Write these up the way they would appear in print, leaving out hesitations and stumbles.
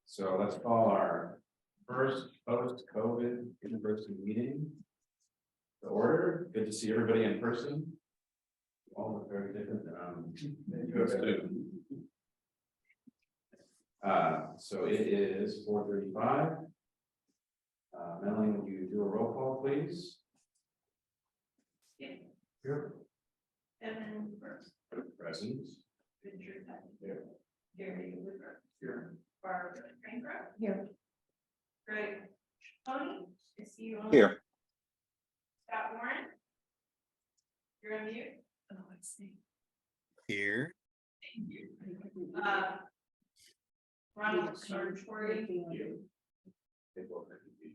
So let's call our first post-COVID in-person meeting to order. Good to see everybody in person. All look very different. So it is 4:35. Melanie, would you do a roll call, please? Yeah. Here. Evan first. Present. Richard Here. Gary Woodruff. Here. Barbara Crankruff. Here. Greg Tony. Is he on? Here. Scott Warren. You're on mute. Oh, let's see. Here. Thank you. Ronald Sartori.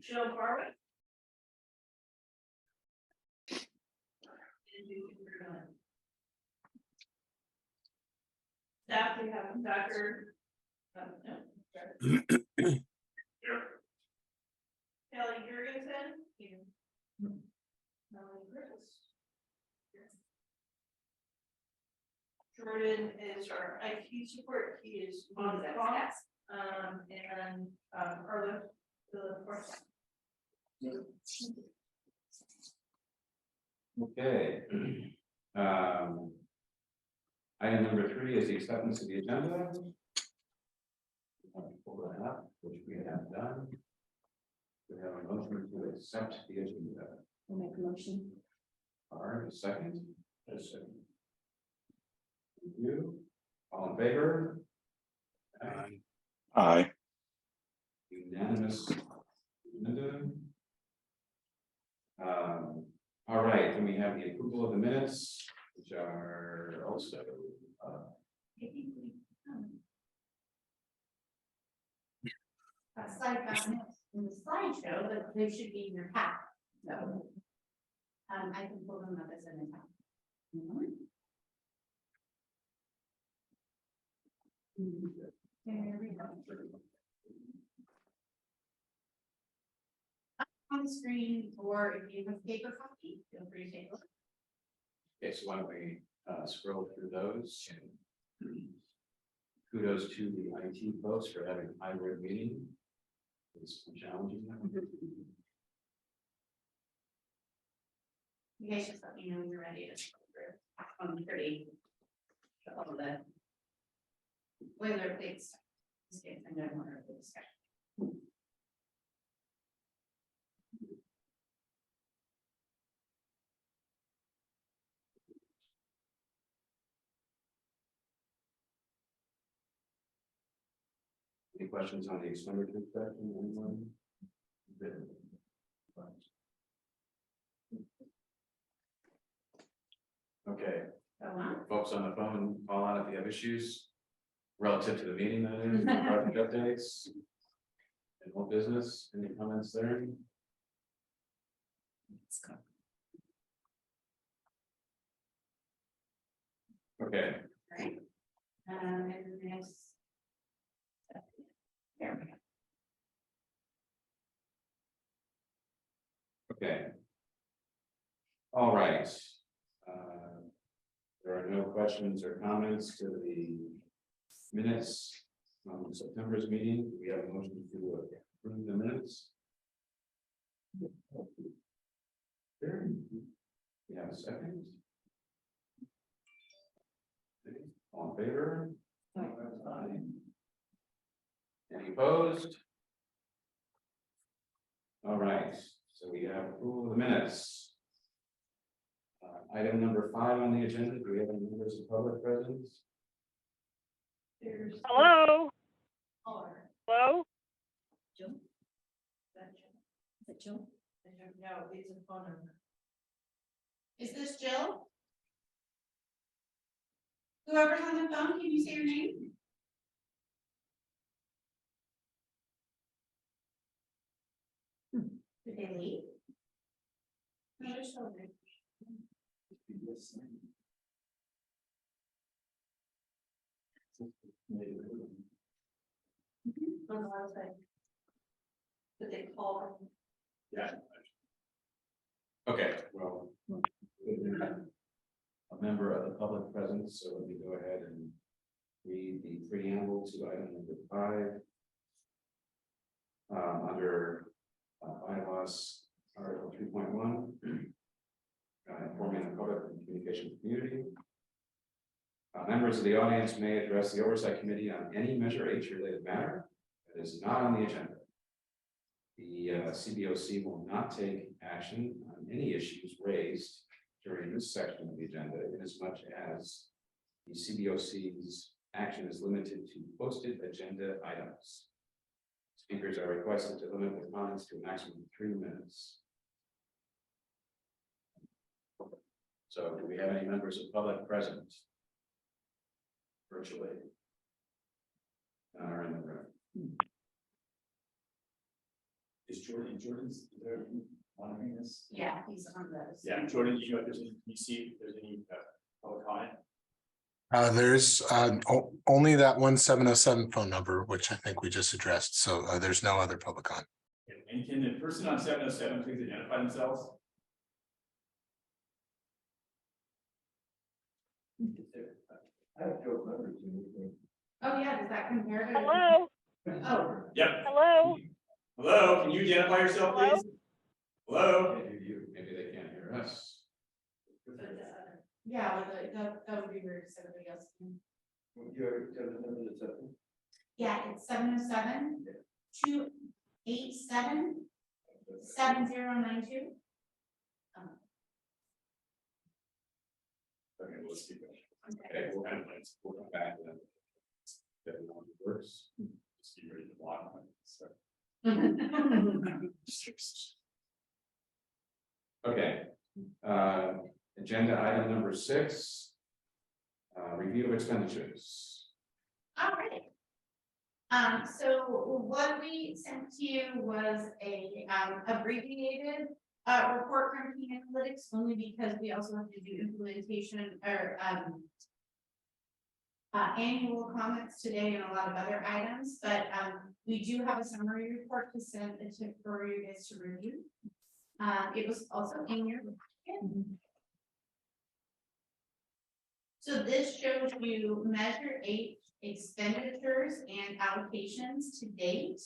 Jill Barwick. Staff, we have Dr. Kelly Jurgensen. Here. Melanie Griffiths. Here. Jordan is our IT support. He is on the call. And Arlo, the fourth. Okay. Item number 3 is the acceptance of the agenda. Pull that up, which we have done. We have a motion to accept the agenda. We'll make a motion. All right, a second. A second. Thank you. All in favor? Aye. Unanimous. Agenda. All right, then we have the approval of the minutes, which are also Slide back in the slideshow, but they should be in your pack, so. I can pull them up as an account. There we go. On the screen, or if you have paper copy, feel free to take a look. okay, so why don't we scroll through those. Kudos to the IT folks for having a hybrid meeting. It's challenging. You guys just let me know when you're ready to scroll through. I'm pretty. All of the boilerplate stuff. Just get some more of the discussion. Any questions on the expenditure section? Anyone? Okay, Go on. folks on the phone, call out if you have issues relative to the meeting, that is, project updates. And whole business, any comments there? Let's go. Okay, Right. And the next. There we go. okay. All right. There are no questions or comments to the minutes from September's meeting. We have a motion to approve the minutes. There. We have a second. All in favor? Aye. Any opposed? All right, so we have approval of the minutes. Item number 5 on the agenda, do we have any members of public presence? There's. Hello, Or. hello, Jill? Is it Jill? No, it's a phone number. Is this Jill? Whoever's on the phone, can you say your name? Did they leave? No, they're still there. On the website. But they call. Yeah. Okay, well. A member of the public presence, so let me go ahead and read the preamble to item number 5. under bylaws, Article 3.1. Informing the public and communication community. Members of the audience may address the Oversight Committee on any Measure H related matter that is not on the agenda. The CBOC will not take action on any issues raised during this section of the agenda, inasmuch as the CBOC's action is limited to posted agenda items. Speakers are requested to limit their comments to a maximum of 3 minutes. So do we have any members of public present? Virtually. Are in the room. Is Jordan's there monitoring this? Yeah, he's on those. Yeah, Jordan, do you know if there's any, you see if there's any public comment? There's only that 1707 phone number, which I think we just addressed. So there's no other public on. And can the person on 707 please identify themselves? I have Joe Leverage in anything. Oh, yeah, does that compare to? Hello, Oh, Yep. hello, Hello, can you identify yourself, Hello? please? Hello? Can't hear you. Maybe they can't hear us. yeah, that would be weird if somebody else can. You have the number that's up? Yeah, it's 707 287 7092. Okay, well, let's keep going. Okay, we'll come back to that. That one works. Just be ready to block on it. So. Okay. Agenda item number 6. Review of expenditures. All right. So what we sent to you was a abbreviated report from Key Analytics, only because we also have to do implementation or annual comments today and a lot of other items, but we do have a summary report to send for you guys to review. It was also in your packet. So this shows you Measure H expenditures and allocations to date,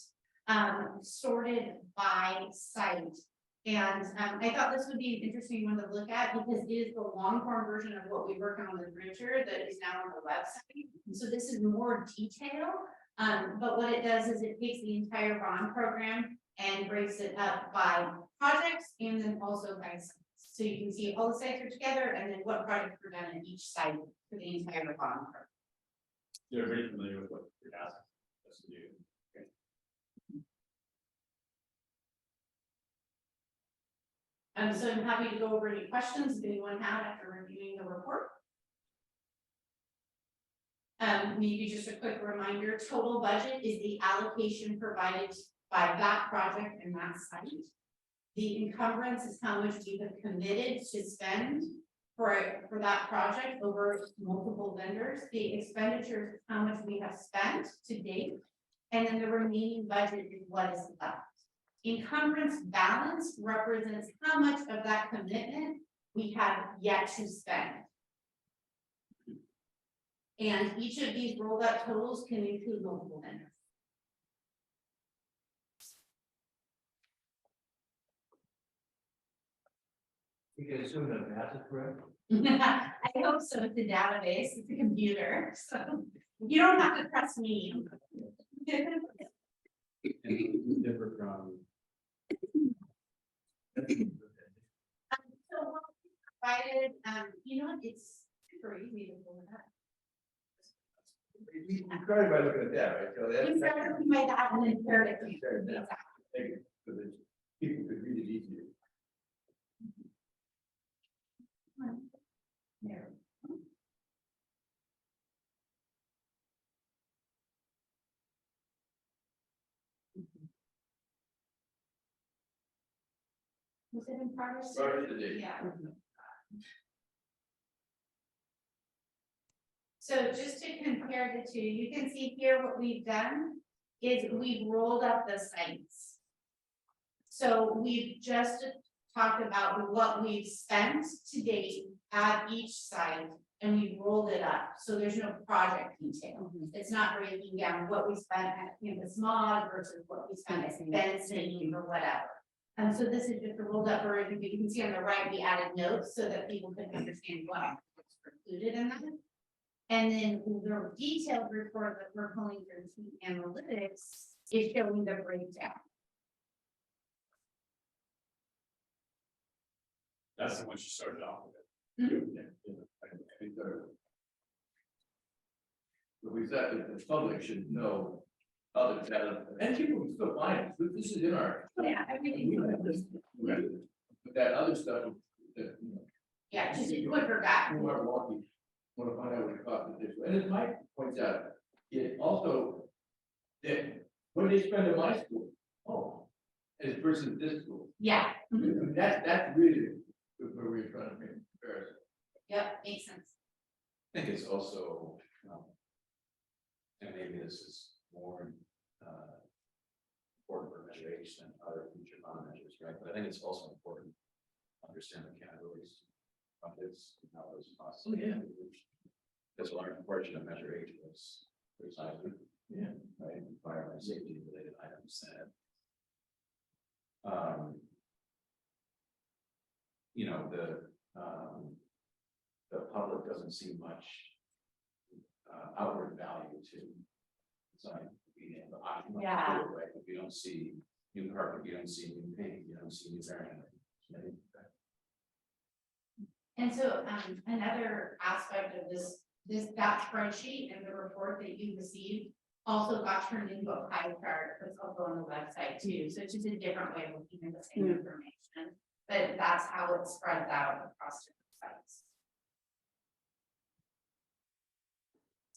sorted by site. And I thought this would be an interesting one to look at because it is the long form version of what we work on the printer that is now on the website. So this is more detail, but what it does is it takes the entire bond program and breaks it up by projects and then also by sites. So you can see all the sites are together and then what projects were done at each site for the entire bond program. You're very familiar with what you're asking us to do. So I'm happy to go over any questions if anyone had after reviewing the report. Maybe just a quick reminder, total budget is the allocation provided by that project and that site. The encumbrance is how much we have committed to spend for that project over multiple vendors. The expenditures is how much we have spent to date. And then the remaining budget is what is left. Encumbrance balance represents how much of that commitment we have yet to spend. And each of these rolled up totals can include multiple vendors. You can assume that math is correct. I hope so. It's a database, it's a computer, so you don't have to trust me. And differ from. So what we provided, you know, it's super easy to pull it up. You started by looking at that, right? So that's. You start looking by that and then share it. Sure, yeah. So that people could read it easier. There. Was it in progress? Started today. Yeah. So just to compare the two, you can see here what we've done is we've rolled up the sites. So we've just talked about what we've spent to date at each site and we rolled it up, so there's no project detail. It's not breaking down what we spent at campus mod versus what we spent at fencing or whatever. And so this is just a rolled up version. You can see on the right, we added notes so that people could understand what was included in that. And then the detailed report that we're pulling from Team Analytics is showing the breakdown. That's the one she started off with. Mhm. Yeah, yeah. I think but we said that the public should know other data, and people can still find it, this is in our. Yeah, everything. But that other stuff, that, you know. Yeah, just a quicker guide. Who are walking, want to find out what it costs, and as Mike points out, it also. That, what do they spend in my school? Oh, as versus this school, Yeah, I mean, that's really where we're trying to make a comparison. yep, makes sense. I think it's also, and maybe this is more, important for Measure H than other future bond measures, right? But I think it's also important to understand the categories of this, and how those costs. Oh, yeah. That's why our portion of Measure H was precisely, Yeah. right, fire and safety related items that. You know, the public doesn't see much outward value to design being able to optimize. Yeah. it, right? If you don't see new carpet, you don't see new paint, you don't see new variant. And so, another aspect of that spreadsheet and the report that you received also got turned into a pie chart that's also on the website too. So it's just a different way of looking at the same information, but that's how it spreads out across different sites.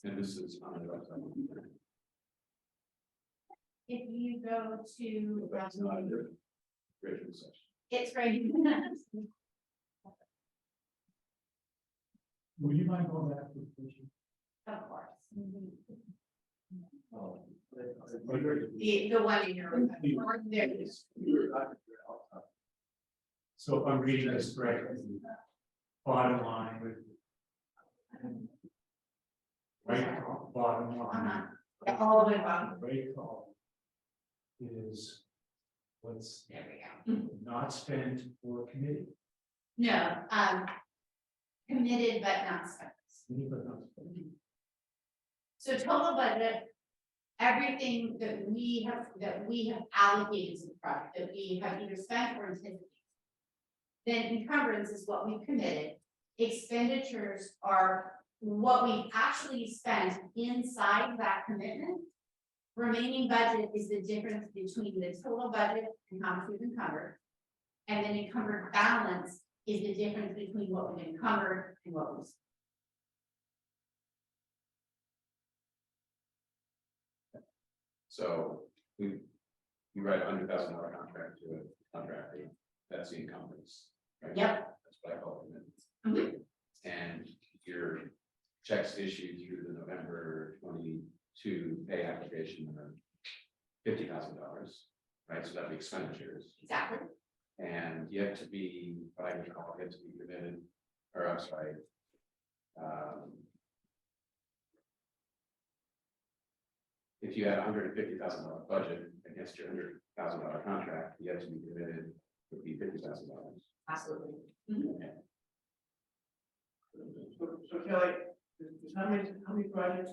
And this is on the website. If you go to, That's not in the original section. it's right. Would you mind going back to the question? Of course. Oh. The one in your, there it is. So if I'm reading this correctly, bottom line with. Right, bottom line. Yeah, all the way bottom. Right call. Is what's There we go. not spent for committee. No, committed but not spent. But not spent. So total budget, everything that we have allocated to the project, that we have either spent or anticipated. Then encumbrance is what we've committed. Expenditures are what we actually spent inside that commitment. Remaining budget is the difference between the total budget and how much we've encumbered. And then encumbered balance is the difference between what we've encumbered and what we've spent. So you write $100,000 contract to a contractor, that's the encumbrance. Right? Yep. That's what I call it. Mhm. And your checks issued through the November 22 pay application are $50,000, right? So that'd be expenditures. Exactly. And yet to be, what I would call it to be committed, or I'm sorry. If you had $150,000 budget against your $100,000 contract, yet to be committed would be $50,000. Absolutely. So Kelly, there's how many projects?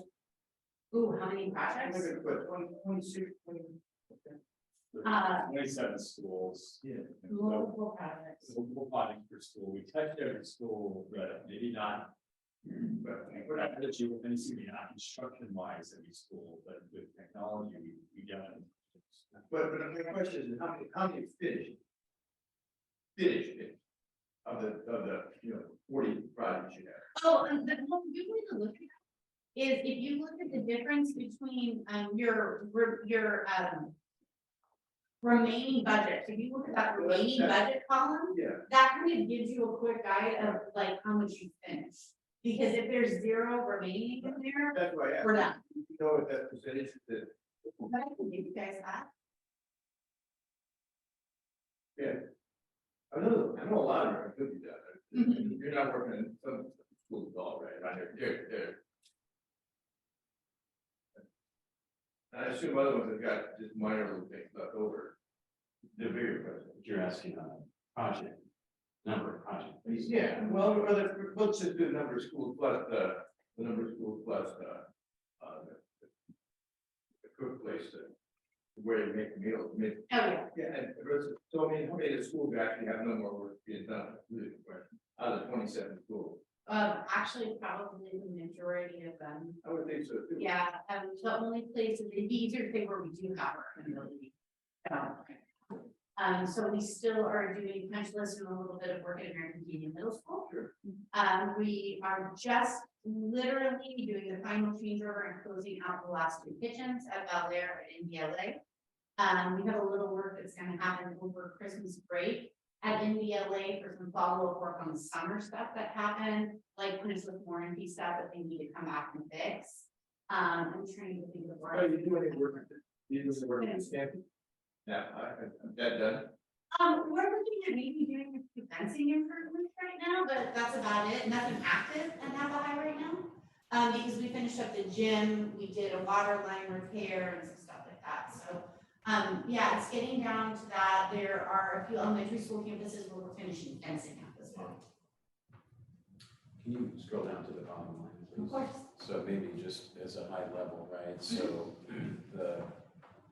Ooh, how many I'm projects? looking at what, 26, 20? Uh, 27 schools. Yeah. Multiple projects. Multiple projects per school, we touched every school, but maybe not. But we're not gonna do with anything, not construction wise every school, but with technology, we got it. But my question is, how many finished? Finished of the, 40 projects you have? Oh, and the one good way to look at that is if you look at the difference between your remaining budget, if you look at that remaining budget column, Yeah. that kind of gives you a quick guide of like how much you finished. Because if there's 0 remaining in there, That's why I asked. we're done. You know what that percentage is that, But I can give you guys that. yeah. I know a lot of them are good at that. You're not working in some schools all right, they're. I assume other ones have got just minor little things left over. The bigger question. You're asking on a project, number of projects. Yeah, well, let's just do the number of schools plus the number of schools plus the cook place to where you make meals. I mean, Oh, yeah. yeah, and versus, so I mean, how many of the schools actually have no more work being done? That's really the question. Out of the 27 schools, Actually, probably the majority of them. I would think so too. Yeah, the only places, it'd be easier to say where we do have our ability. So we still are doing punch lists and a little bit of work at American Canyon Middle School. Sure. We are just literally doing the final changeover and closing out the last two kitchens at Bel Air and NBLA. We have a little work that's gonna happen over Christmas break at NBLA for some follow-up work on the summer stuff that happened, like punch list warranty stuff that they need to come back and fix. I'm trying to think of. Oh, you do any work? You do some work in Stanford? Yeah, I'm that done. We're looking at maybe doing a few fencing improvements right now, but that's about it. Nothing active at Napa High right now. Because we finished up the gym, we did a water line repair and some stuff like that. So, yeah, it's getting down to that. There are a few elementary school campuses where we're finishing fencing at this point. Can you scroll down to the bottom line, please? Of course. So maybe just as a high level, right? So the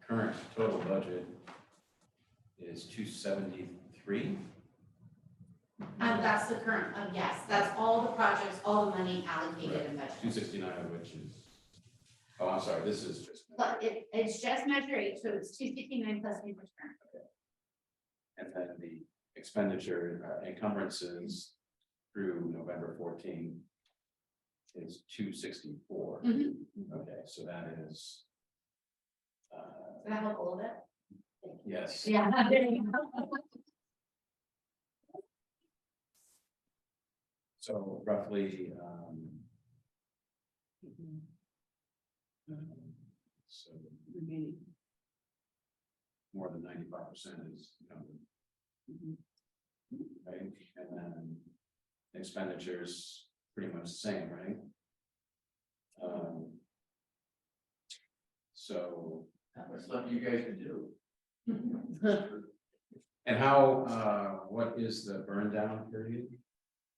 current total budget is 273. That's the current, yes, that's all the projects, all the money allocated in budget. 269 of which is, oh, I'm sorry, this is just. But it's just measure 8, so it's 269 plus 8%. And then the expenditure encumbrances through November 14 is 264. Mhm. Okay, so that is. Does that help a little bit? Yes. Yeah. There you go. So roughly, so more than 95% is covered. Right, and then expenditures pretty much the same, right? So. That's something you guys can do. And how, what is the burn down period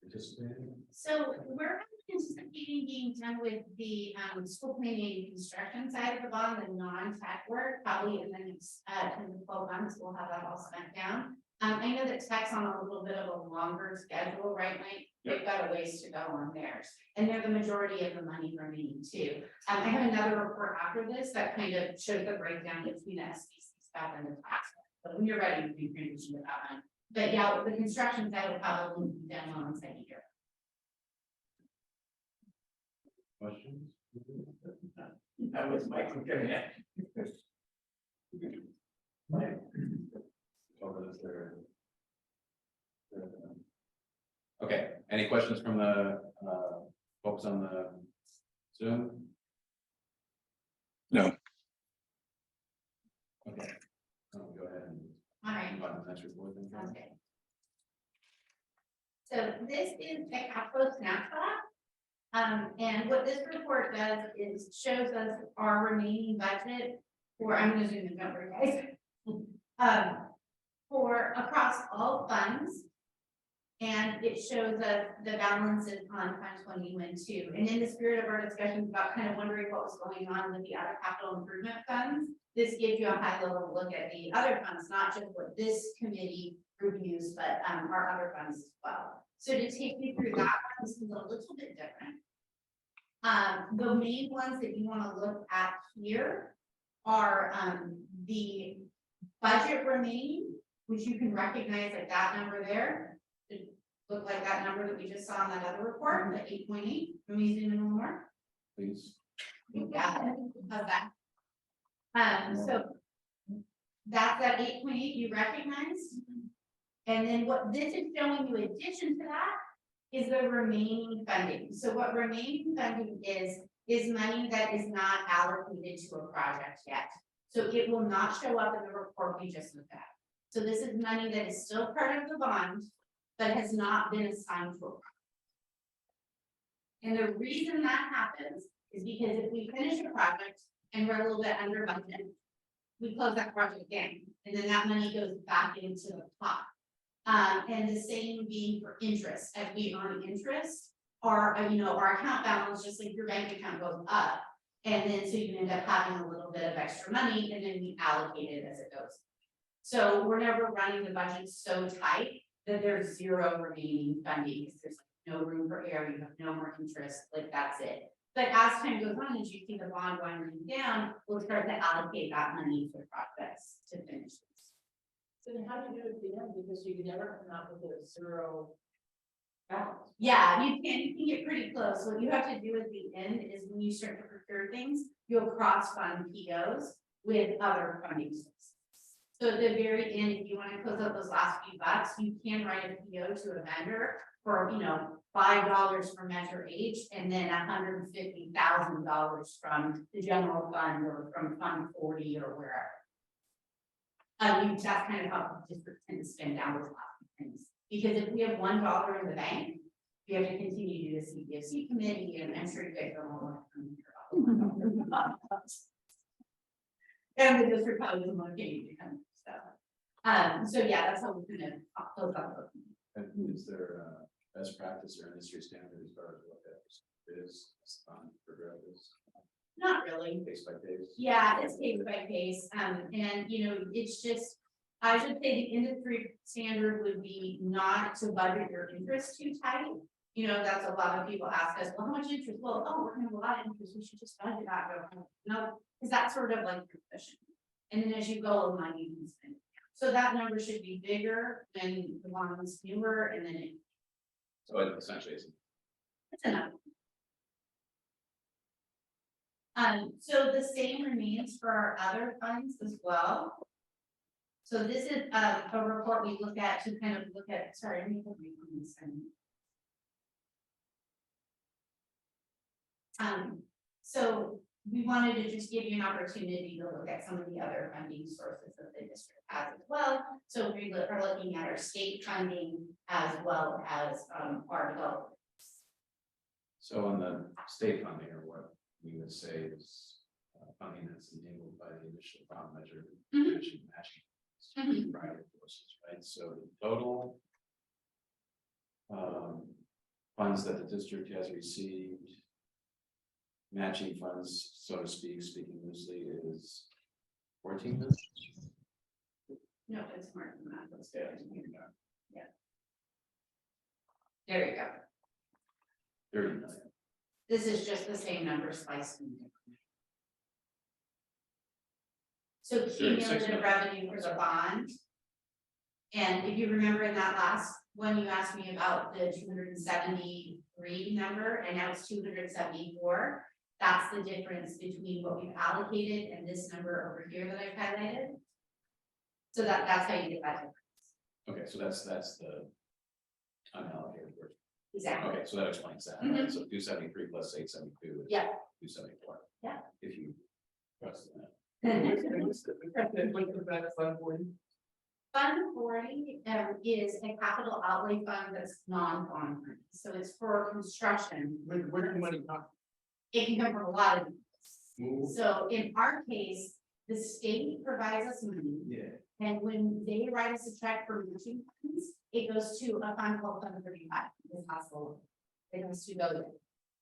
anticipated? So we're anticipating being done with the school planning and construction side of the bond, the non-tech work, probably in the next 10 to 12 months, we'll have that all spent down. I know that tech's on a little bit of a longer schedule, right, Mike? They've got a ways to go on theirs, and they're the majority of the money remaining too. I have another report after this that kind of shows the breakdown between the SBC stuff and the tax. But when you're ready, we can transition to that one. But yeah, the construction side will probably be done on the second year. Questions? That was my cooking. Over this there. Okay, any questions from the folks on the Zoom? No. Okay, go ahead and. All right. Button that's report then. Okay. So this is a capital snapshot. And what this report does is shows us our remaining budget for, I'm gonna zoom in, don't worry, guys. For across all funds. And it shows us the balances on Fund 21-2. And in the spirit of our discussions about kind of wondering what was going on with the other capital improvement funds, this gives you a high level look at the other funds, not just what this committee reviews, but our other funds as well. So to take you through that, this is a little bit different. The main ones that you want to look at here are the budget remaining, which you can recognize like that number there. It look like that number that we just saw in that other report, the 8.8. Let me zoom in a little more. Please. Yeah, how's that? So that's that 8.8 you recognize. And then what this is showing you in addition to that is the remaining funding. So what remaining funding is money that is not allocated to a project yet. So it will not show up in the report we just looked at. So this is money that is still part of the bond, but has not been assigned to a project. And the reason that happens is because if we finish a project and we're a little bit under budget, we close that project down, and then that money goes back into the pot. And the same being for interest, as we earn interest, our account balance, just like your bank account, goes up. And then so you end up having a little bit of extra money, and then we allocate it as it goes. So we're never running the budget so tight that there's zero remaining funding, because there's no room for error, you have no more interest, like that's it. But as time goes on, as you see the bond winding down, we'll start to allocate that money for projects to finish this. So then how do you do it at the end, because you can never come out with a zero balance? Yeah, you can get pretty close. What you have to do at the end is when you start to procure things, you'll cross fund POs with other funding sources. So at the very end, if you want to close out those last few bucks, you can write a PO to a vendor for, $5 for Measure H, and then $150,000 from the general fund or from Fund 40 or wherever. That's kind of how the district tends to spend down those last few things. Because if we have $1 in the bank, we have to continue to do the CPFC committee, and I'm sure you guys don't want to come here. And the district probably doesn't want to pay you to come stuff. So yeah, that's how we're gonna close out those. And is there best practice or industry standard as far as what that is for growers? Not really. Case by case? Yeah, it's case by case, and it's just, I should say the industry standard would be not to budget your interest too tight. That's a lot of people ask us, well, how much interest? Well, we're gonna have a lot of interest, we should just budget that. No, because that's sort of like your cushion. And then as you go along, you can spend. So that number should be bigger than the one that's newer, and then So it essentially is. it's enough. So the same remains for our other funds as well. So this is a report we look at to kind of look at, sorry, let me put my comments in. So we wanted to just give you an opportunity to look at some of the other funding sources that the district has as well. So we are looking at our state funding as well as our development. So on the state funding, or what we would say is funding that's enabled by the initial bond measure, matching private forces, right? So the total funds that the district has received, matching funds, so to speak, speaking loosely, is 14 million. No, it's more than that. Let's do it. Yeah. There you go. 30 million. This is just the same number sliced. in different. So 36 cumulative million. revenue for the bond. And if you remember in that last one, you asked me about the 273 number, and now it's 274. That's the difference between what we've allocated and this number over here that I've highlighted. So that's how you get that difference. Okay, so that's the unallocated portion. Exactly. Okay, so that explains that. Mhm. Right? So 273 plus 872 is Yeah. 274. Yeah. If you trust in that. What's the best fund for you? Fund 40 is a capital outlay fund that's non-bond money. So it's for construction. Where did the money come? It can come from a lot of Move. things. So in our case, the state provides us money. Yeah. And when they write us a check for matching funds, it goes to a fund called Fund 35, this hospital. It goes to go there.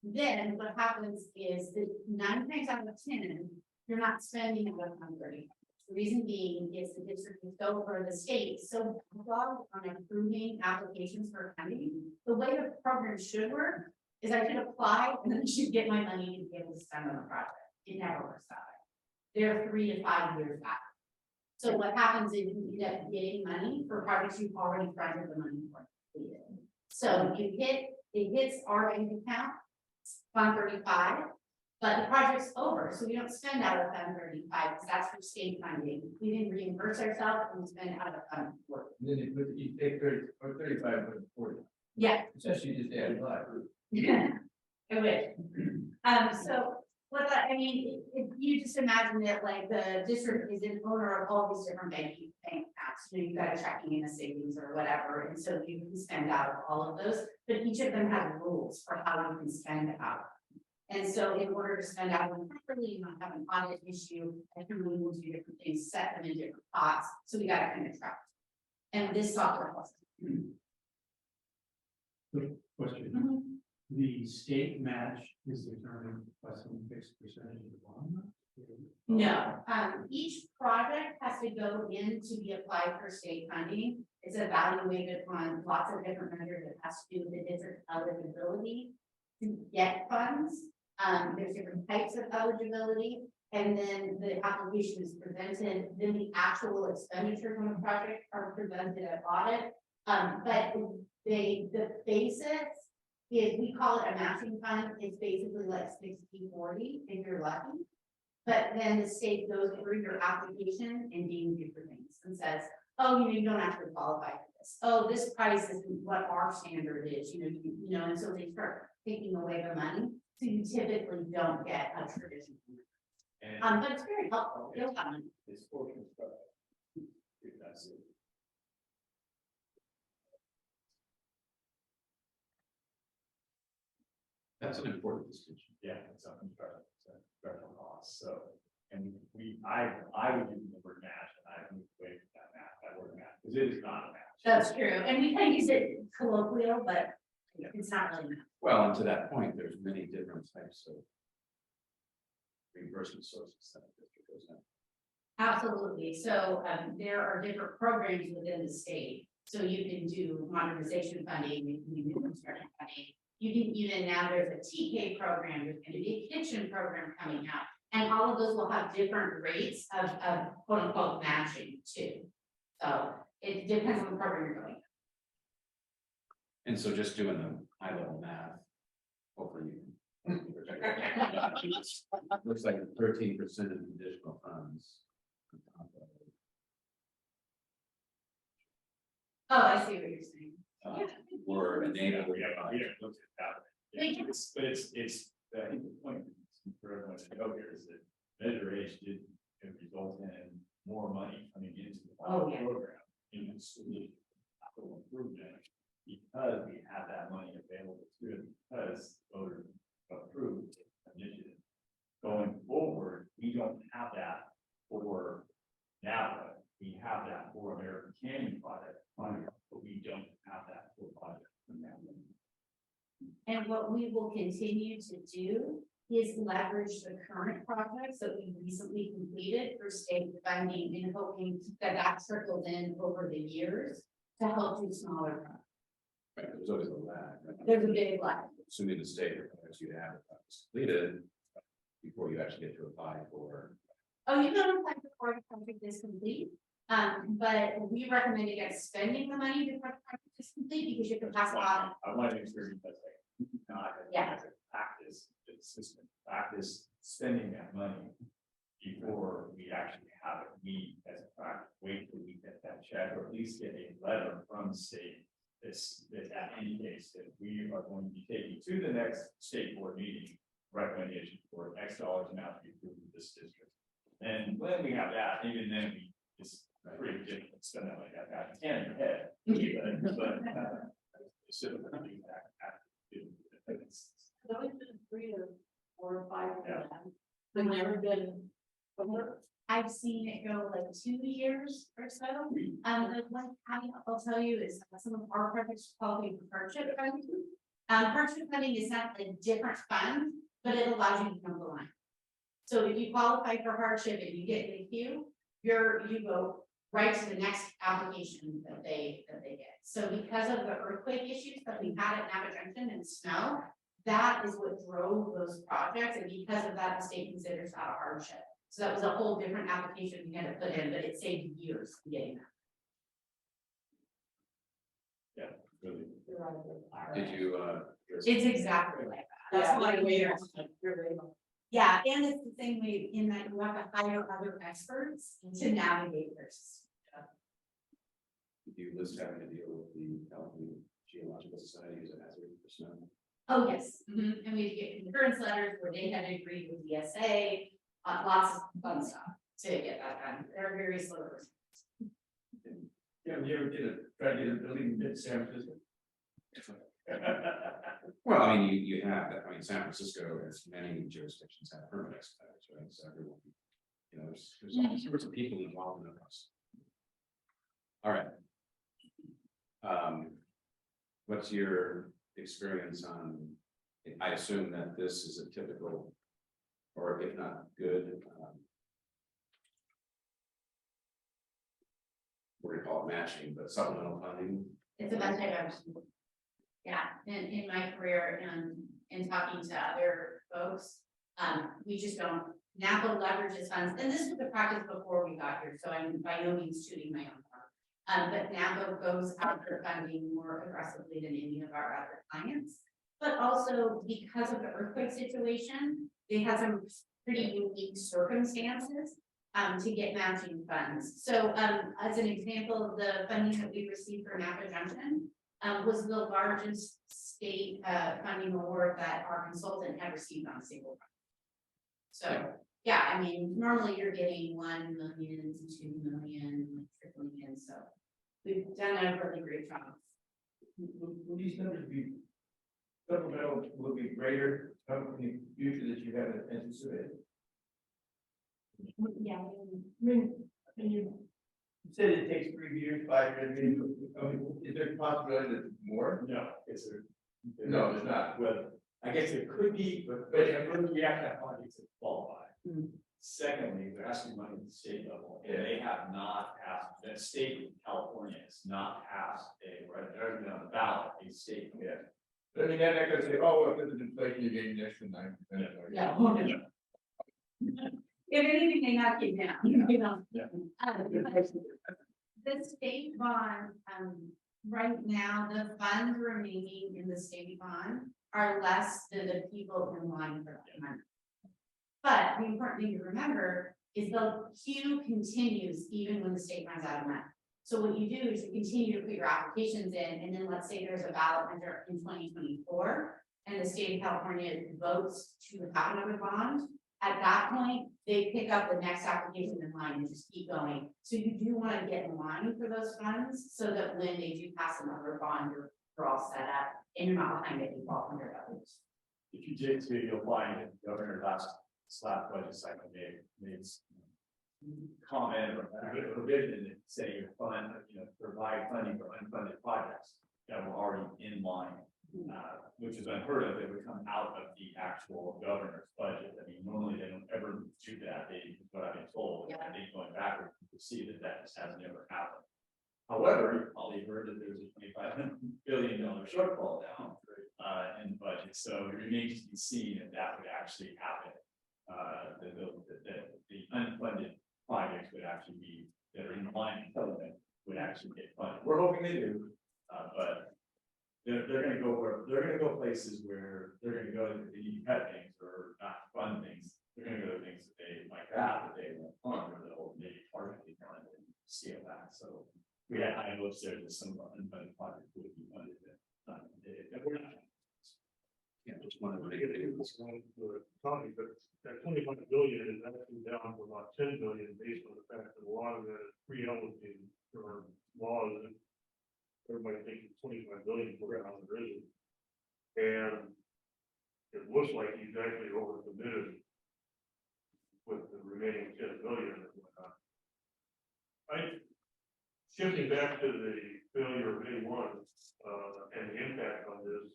Then what happens is that 9 times out of 10, you're not spending out of Fund 35. The reason being is the district is so, or the state, so logged on approving applications for funding. The way the program should work is I should apply and then I should get my money to be able to spend on the project. It never works that way. They're 3 to 5 years back. So what happens is you end up getting money for projects you've already funded the money for. So it hits our bank account, Fund 35, but the project's over, so we don't spend out of Fund 35, because that's for state funding. We didn't reimburse ourselves and we spend out of Fund 40. And then you take 30 or 35 or 40. Yeah. Essentially just add 5. I wish. So what that, I mean, if you just imagine that like the district is an owner of all these different bank accounts. accounts, you know, you've got a checking and a savings or whatever, and so you can spend out of all of those, but each of them have rules for how you can spend out. And so in order to spend out of them properly, and not have an audit issue, everyone will do different things, set them in different pots, so we gotta kind of track. And this software helps. Question, the state match is determined by some fixed percentage of the bond? No, each project has to go in to be applied for state funding. It's evaluated on lots of different measures. It has to do with the different eligibility to get funds. There's different types of eligibility, and then the application is presented, then the actual expenditures on the project are presented at audit. But the basics is, we call it a matching fund, it's basically like 60-40 if you're lucky. But then the state goes through your application and deems you for things and says, oh, you don't actually qualify for this. Oh, this price is what our standard is, you know, and so they start taking away the money. So you typically don't get a traditional. But it's very helpful. You'll have money. It's portion stuff. If that's it. That's an important distinction. Yeah, it's a construction cost, so, and I would use the word match, and I would wait for that word match, because it is not a match. That's true. And we kind of use it colloquial, but it's not really. Well, and to that point, there's many different types of reimbursement sources that the district goes in. Absolutely. So there are different programs within the state. So you can do modernization funding, you can do new construction funding. You can even, now there's a TK program, there's going to be a kitchen program coming out. And all of those will have different rates of quote unquote matching too. So it depends on the program you're going. And so just doing the high level math, hopefully you can. Looks like 13% of additional funds. Oh, I see what you're saying. Were enabled. We haven't looked at that. Thank you. But it's, I think the point for everyone to know here is that Measure H did result in more money coming into the program in the school capital improvement, because we have that money available to it, because voters approved initiative. Going forward, we don't have that for Napa. We have that for American Canyon project, but we don't have that for project. And what we will continue to do is leverage the current projects that we recently completed for state funding, and hoping that trickles in over the years to help do smaller projects. Right, there's always a lag. Right? There's a big lag. Assuming the state requires you to have it completed before you actually get to apply for. Oh, you don't apply before the project is complete. But we recommend against spending the money before the project is complete, because you can pass it on. I want to make sure you guys not Yeah. practice the system, practice spending that money before we actually have it. We, as a practice, wait till we get that check, or at least get a letter from the state that indicates that we are going to be taking to the next state board meeting recommendation for X dollars amount to be approved in this district. And when we have that, even then, it's pretty difficult to spend that like that. I can in your head, but so It's always been 3 or 4 or 5 Yeah. of them. I've never been. I've seen it go like 2 years or so. The one caveat I'll tell you is some of our projects called hardship funding. Hardship funding is not a different fund, but it allows you to come the line. So if you qualify for hardship and you get in the queue, you go right to the next application that they get. So because of the earthquake issues that we had at Napa Junction and snow, that is what drove those projects, and because of that, the state considers that a hardship. So that was a whole different application we had to put in, but it saved years in getting that. really. Did you, It's exactly like that. That's why we are. Yeah, and it's the same way in that you have to hire other experts to navigate this. did you list having to deal with the California Geological Society as a hazard for snow? Oh, yes, and we get concurrence letters where they had agreed with the SA, lots of fun stuff to get that done. They're very slow. And you ever try to get a building in San Francisco? Well, I mean, you have, I mean, San Francisco, as many jurisdictions have permit expiries, right? So everyone, you know, there's all sorts of people involved in the process. All right. What's your experience on, I assume that this is a typical, or if not good, we're gonna call it matching, but supplemental funding. It's the best I've ever seen. Yeah, in my career and in talking to other folks, we just don't, Napa leverages funds, and this was the practice before we got here, so I'm by no means shooting my own horn. But Napa goes after funding more aggressively than any of our other clients. But also because of the earthquake situation, they had some pretty unique circumstances to get matching funds. So as an example, the funding that we received for Napa Junction was the largest state funding award that our consultant had received on a single project. So, yeah, I mean, normally you're getting 1 million to 2 million, tripling in, so we've done a really great job. Will these numbers be, supplemental will be greater, in the future that you have anticipated? Yeah. I mean, you said it takes 3 years, 5 years, I mean, is there a possibility that more? No, it's a. No, there's not. Well, I guess it could be, but we have to have money to qualify. Secondly, there has to be money at the state level, and they have not passed, the state of California has not passed on the ballot, a state. Yeah. But I mean, that could say, oh, well, if there's inflation, you're getting an extra 9%. Yeah. If anything, they not keep down, you know. Yeah. The state bond, right now, the funds remaining in the state bond are less than the people in line for that money. But the important thing to remember is the queue continues even when the state runs out of money. So what you do is you continue to put your applications in, and then let's say there's a ballot measure in 2024, and the state of California votes to have another bond. At that point, they pick up the next application in line and just keep going. So you do want to get in line for those funds so that when they do pass another bond, you're all set up and you're not behind any $1,200. If you did to you'll find that the governor last budget cycle made comment or provision that say you fund, provide funding for unfunded projects that were already in line. Which is unheard of, it would come out of the actual governor's budget. I mean, normally they don't ever do that, what I've been told, Yeah. I think going backward, you can see that just has never happened. However, you probably heard that there's a $25 billion shortfall now, in the budget, so it remains to be seen if that would actually happen. The unfunded projects would actually be, that are in line with it, would actually get funded. We're hoping they do, but they're gonna go places where they're gonna go that they need to cut things or not fund things. They're gonna go to things that they like that they won't fund, or they'll maybe partially fund and scale back. So we had high hopes there that some unfunded projects would be funded, and we're not. Yeah, just wanted to I make get it. it, it's one for the county, but that 25 billion is actually down to about 10 billion based on the fact that a lot of that is pre-allocated for laws that everybody thinks it's 25 billion for how there isn't. And it looks like he's actually overcommitted with the remaining 10 billion and whatnot. Shifting back to the failure of A1 and the impact on this.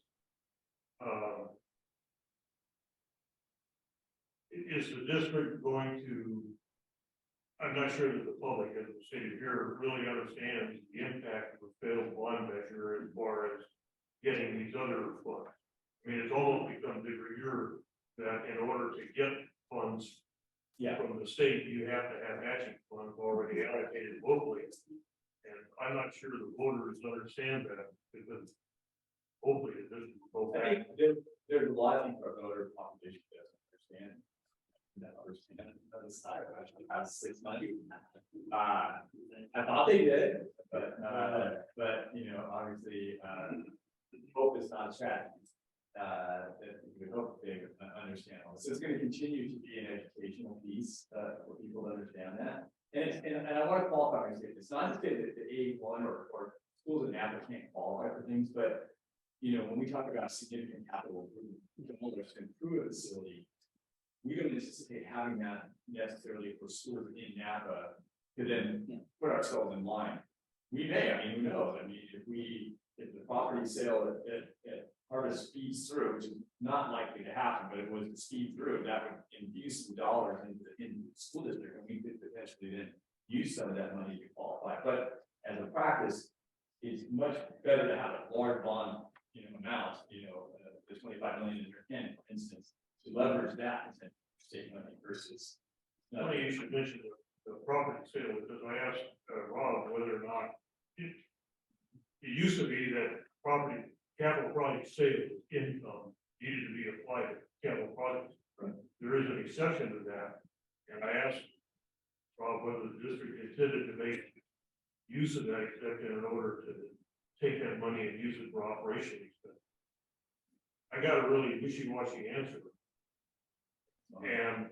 Is the district going to, I'm not sure that the public as the city here really understands the impact of a failed bond measure as far as getting these other funds. I mean, it's almost become de rigueur that in order to get funds from the state, you have to have matching funds already allocated locally. And I'm not sure the voters understand that because hopefully it doesn't go I back. think there's a lot of our voter population that doesn't understand. The side of actually has 6 months. I thought they did, but obviously, hope is not a strategy. We hope they understand all this. It's going to continue to be an educational piece for people to understand that. And I want to qualify, and say, it's not to say that the A1 or schools in Napa can't qualify for things, but, you know, when we talk about significant capital improvement to improve a facility, we don't anticipate having that necessarily for schools in Napa to then put ourselves in line. We may, I mean, who knows? I mean, if the property sale at Harvest speeds through, which is not likely to happen, but it was to speed through, that would infuse some dollars into the school district, and we could potentially then use some of that money to qualify. But as a practice, it's much better to have a large bond, amount, the 25 million in your 10, for instance, to leverage that and state money versus. Funny you should mention the property sale, because I asked Rob whether or not it used to be that capital project sales income needed to be applied to capital projects. Right. There is an exception to that, and I asked Rob whether the district intended to make use of that exception in order to take that money and use it for operations. I got a really wishy-washy answer. And,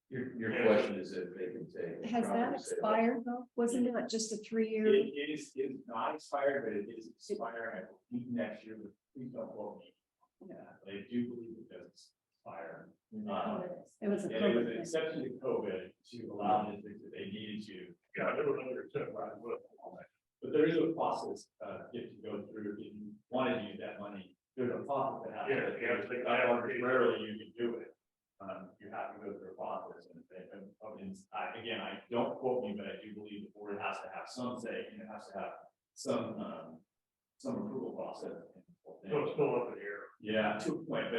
Your question is if they can take. Has that property sale. expired though? Wasn't it just a 3-year? It is not expired, but it is expiring, I believe, next year, but please don't quote me. Yeah, but I do believe it does expire. It was a And it was an COVID thing. exception to COVID to allow districts that they needed to. yeah, there was another tip, right? But there is a process, you have to go through, if you want to use that money, there's a process that happens. Yeah, you have to take Not that arbitrarily you can do it. You have to go through a process, and again, I don't quote me, but I do believe the board has to have some say, and it has to have some approval process. So it's still up in the air. Yeah, to a point,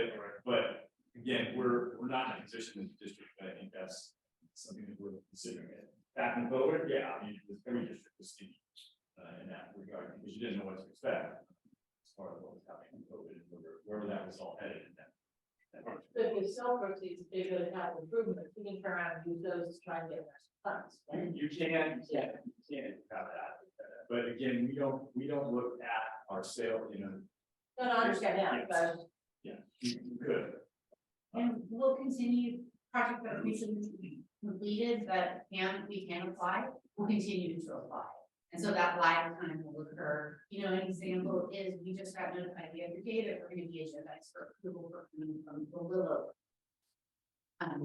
but again, we're not in a position in the district, but I think that's something that we're considering it. Back in COVID, yeah, I mean, every district was stingy in that regard, because you didn't know what to expect as far as what was happening in COVID and where that was all headed in that. But if sell proceeds, they're gonna have improvement, you can turn around and use those to try and get funds. You can have that, but again, we don't look at our sale, No, I understand that, but yeah, you could. And we'll continue project that recently completed that we can apply, we'll continue to apply. And so that lag time will occur. An example is we just got notified the other day that we're gonna be agendized for approval for coming from the Willow.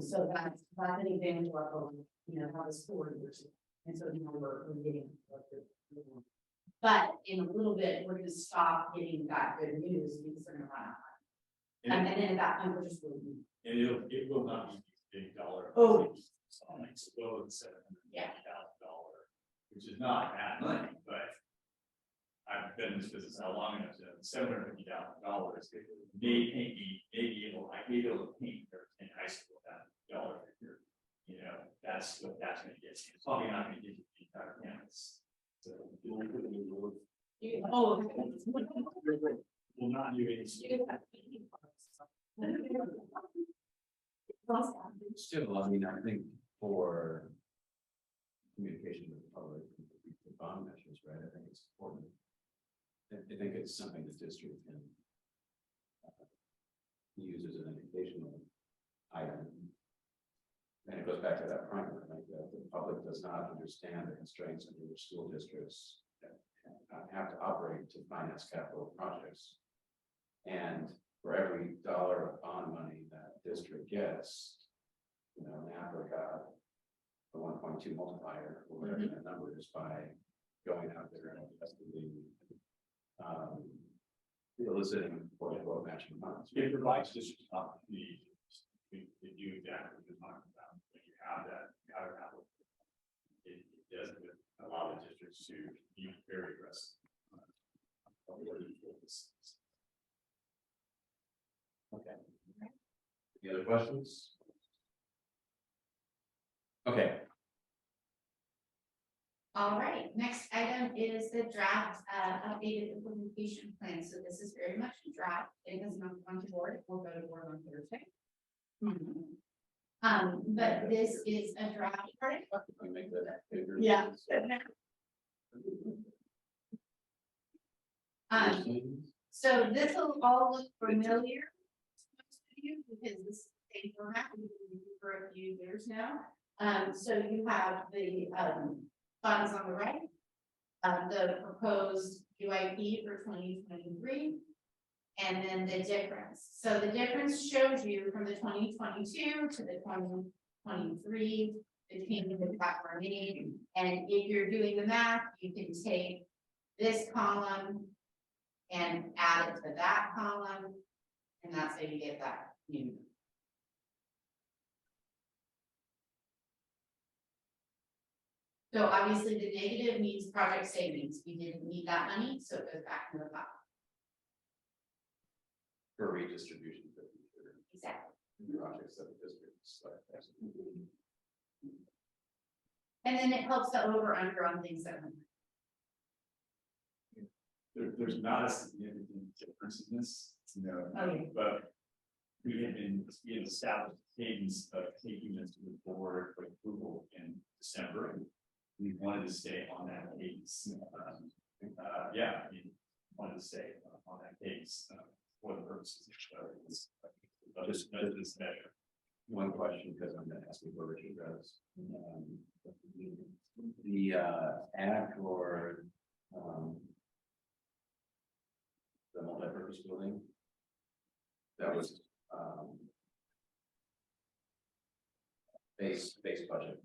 So that's an example of, how the school works. And so we're getting. But in a little bit, we're gonna stop getting that good news because they're gonna run out. And then at that point, we're just going to. And it will not be big dollar. Oh. It's well over $750,000, which is not bad money, but I've been in this business how long enough to $750,000. Maybe able to paint in high school that dollar figure. That's what that's going to get. It's probably not going to get you the entire campus. So will not do any. Still, I mean, I think for communication with the public, the bond measures, right, I think it's important. I think it's something the district can use as an educational item. And it goes back to that point, like the public does not understand the constraints under which school districts have to operate to finance capital projects. And for every dollar of bond money that district gets, Napa got the 1.2 multiplier, or whatever that number is, by going out there and effectively eliciting quote unquote matching funds. It provides districts an opportunity to do exactly what you're talking about. When you have that, it does allow the districts to be very aggressive. Okay. Any other questions? Okay. All right, next item is the draft updated implementation plan. So this is very much a draft. It has not gone to board. It will go to board on Thursday. But this is a draft. Pardon? Can we make that bigger? Yeah. So this will all look familiar to you because this is same format we've been using for a few years now. So you have the, funds on the right. The proposed UIP for 2023. And then the difference. So the difference shows you from the 2022 to the 2023, the changes that were made. And if you're doing the math, you can take this column and add it to that column. And that's how you get that new. So obviously the negative means project savings. We didn't need that money, so it goes back to the pot. For redistribution. For future Exactly. projects that the district selects. And then it helps to over under on things that. There's not a significant difference in this, Okay. but we have established cadence of taking this to the board for approval in December. And we wanted to stay on that cadence. Wanted to stay on that cadence for the purposes of this measure. One question, because I'm gonna ask you for Richard Rose. The ad for the multi-purpose building. That was base budget.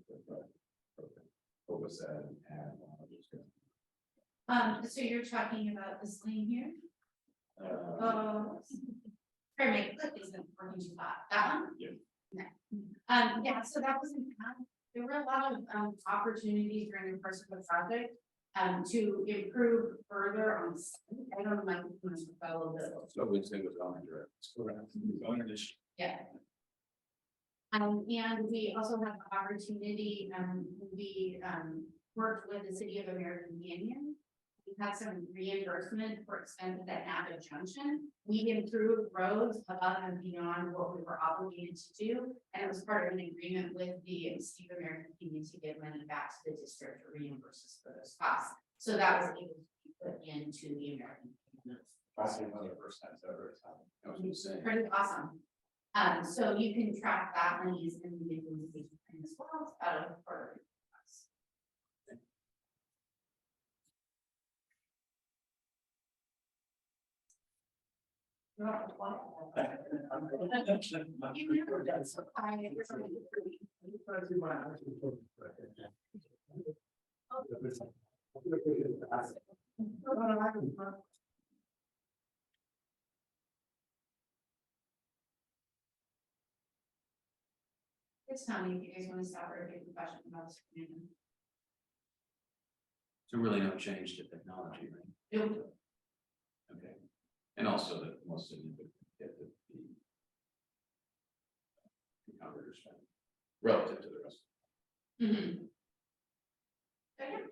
What was that ad? So you're talking about this lane here? Uh, Sorry, my clip isn't working too hot. That one? Yeah. No. Yeah, so that was an ad. There were a lot of opportunities during the course of the project to improve further on. I don't know, my components fell a little. So we think was on direct. Owner this. Yeah. And we also have the opportunity, we worked with the city of American Canyon. We had some reimbursement for expenses at Napa Junction. We improved roads above and beyond what we were obligated to do. And it was part of an agreement with the city of American Canyon to give money back to the district to reimburse us for those costs. So that was able to be put into the American Canyon. Also one of the first times ever it's happened. I was gonna say. Pretty awesome. So you can track that money is in the implementation plan as well. It's out of for us. You never done so. Just tell me if you guys want to stop or if you have a question about this. So really no change to technology, right? Nope. Okay. And also the most significant hit that the converter spend relative to the rest. Mhm.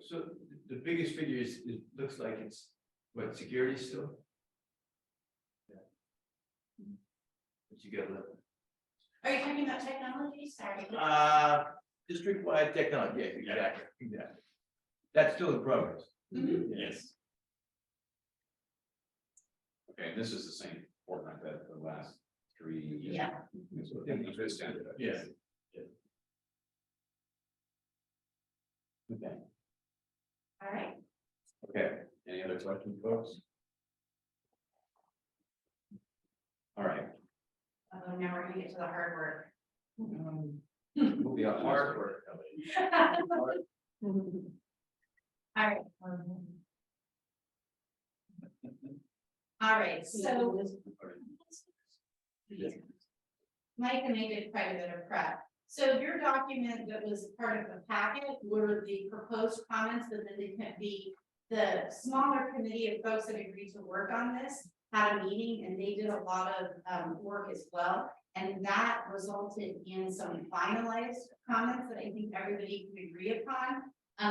So the biggest figure is, it looks like it's, what, security still? Yeah. But you got left. Are you talking about technology? Sorry. District-wide technology, yes, exactly. That's still in progress. Mhm. Yes. Okay, this is the same format that the last 3 years. Yeah. So it's been standardized. Yeah. Okay, All right. okay. Any other questions, folks? All right. Now we're gonna get to the hard work. We'll be on hard work. All right. All right, so Mike and I did quite a bit of prep. So your document that was part of the packet were the proposed comments, but then the smaller committee of folks that agreed to work on this had a meeting and they did a lot of work as well. And that resulted in some finalized comments that I think everybody can agree upon.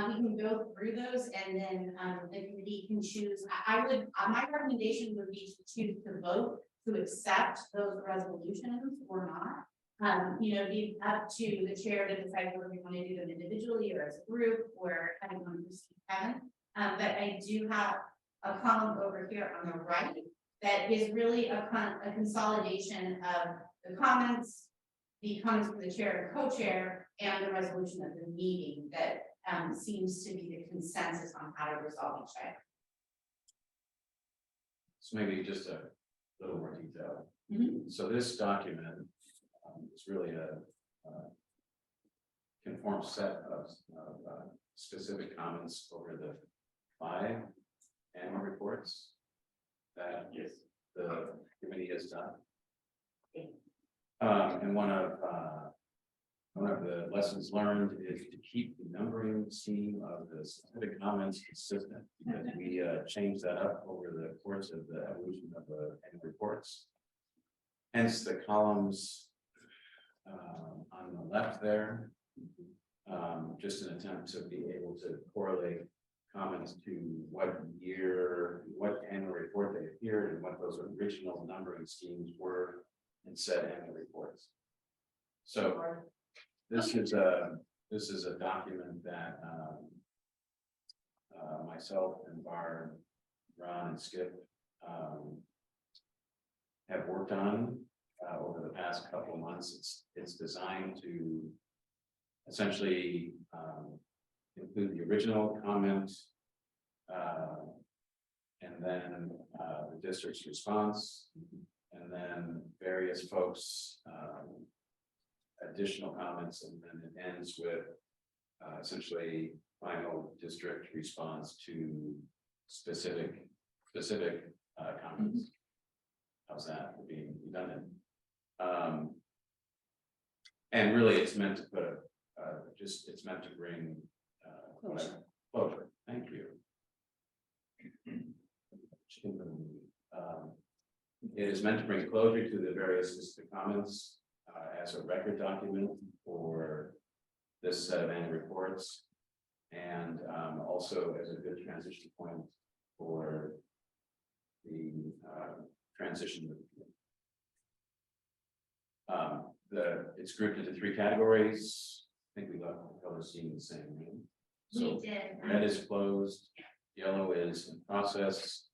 We can go through those and then the committee can choose. My recommendation would be to choose to vote to accept those resolutions or not. Be up to the chair to decide whether we want to do them individually or as a group or how you want to proceed, Kevin. But I do have a column over here on the right that is really a consolidation of the comments, the comments from the chair and co-chair and the resolution of the meeting that seems to be the consensus on how to resolve each item. So maybe just a little more detail. Mhm. So this document is really a conformed set of specific comments over the 5 annual reports that the committee has done. And one of the lessons learned is to keep the numbering scheme of the specific comments consistent, because we changed that up over the course of the evolution of the annual reports. Hence the columns on the left there, just an attempt to be able to correlate comments to what year, what annual report they appeared, and what those original numbering schemes were in said annual reports. So this is a document that myself and Barb, Ron and Skip have worked on over the past couple of months. It's designed to essentially include the original comment and then the district's response, and then various folks additional comments, and then it ends with essentially final district response to specific comments. How's that for being redundant? And really, it's meant to put it's meant to bring closure. Thank you. It is meant to bring closure to the various specific comments as a record document for this set of annual reports, and also as a good transition point for the transition. It's grouped into 3 categories. I think we left the color scheme the same. Right? So We did. red is closed, yellow is in process.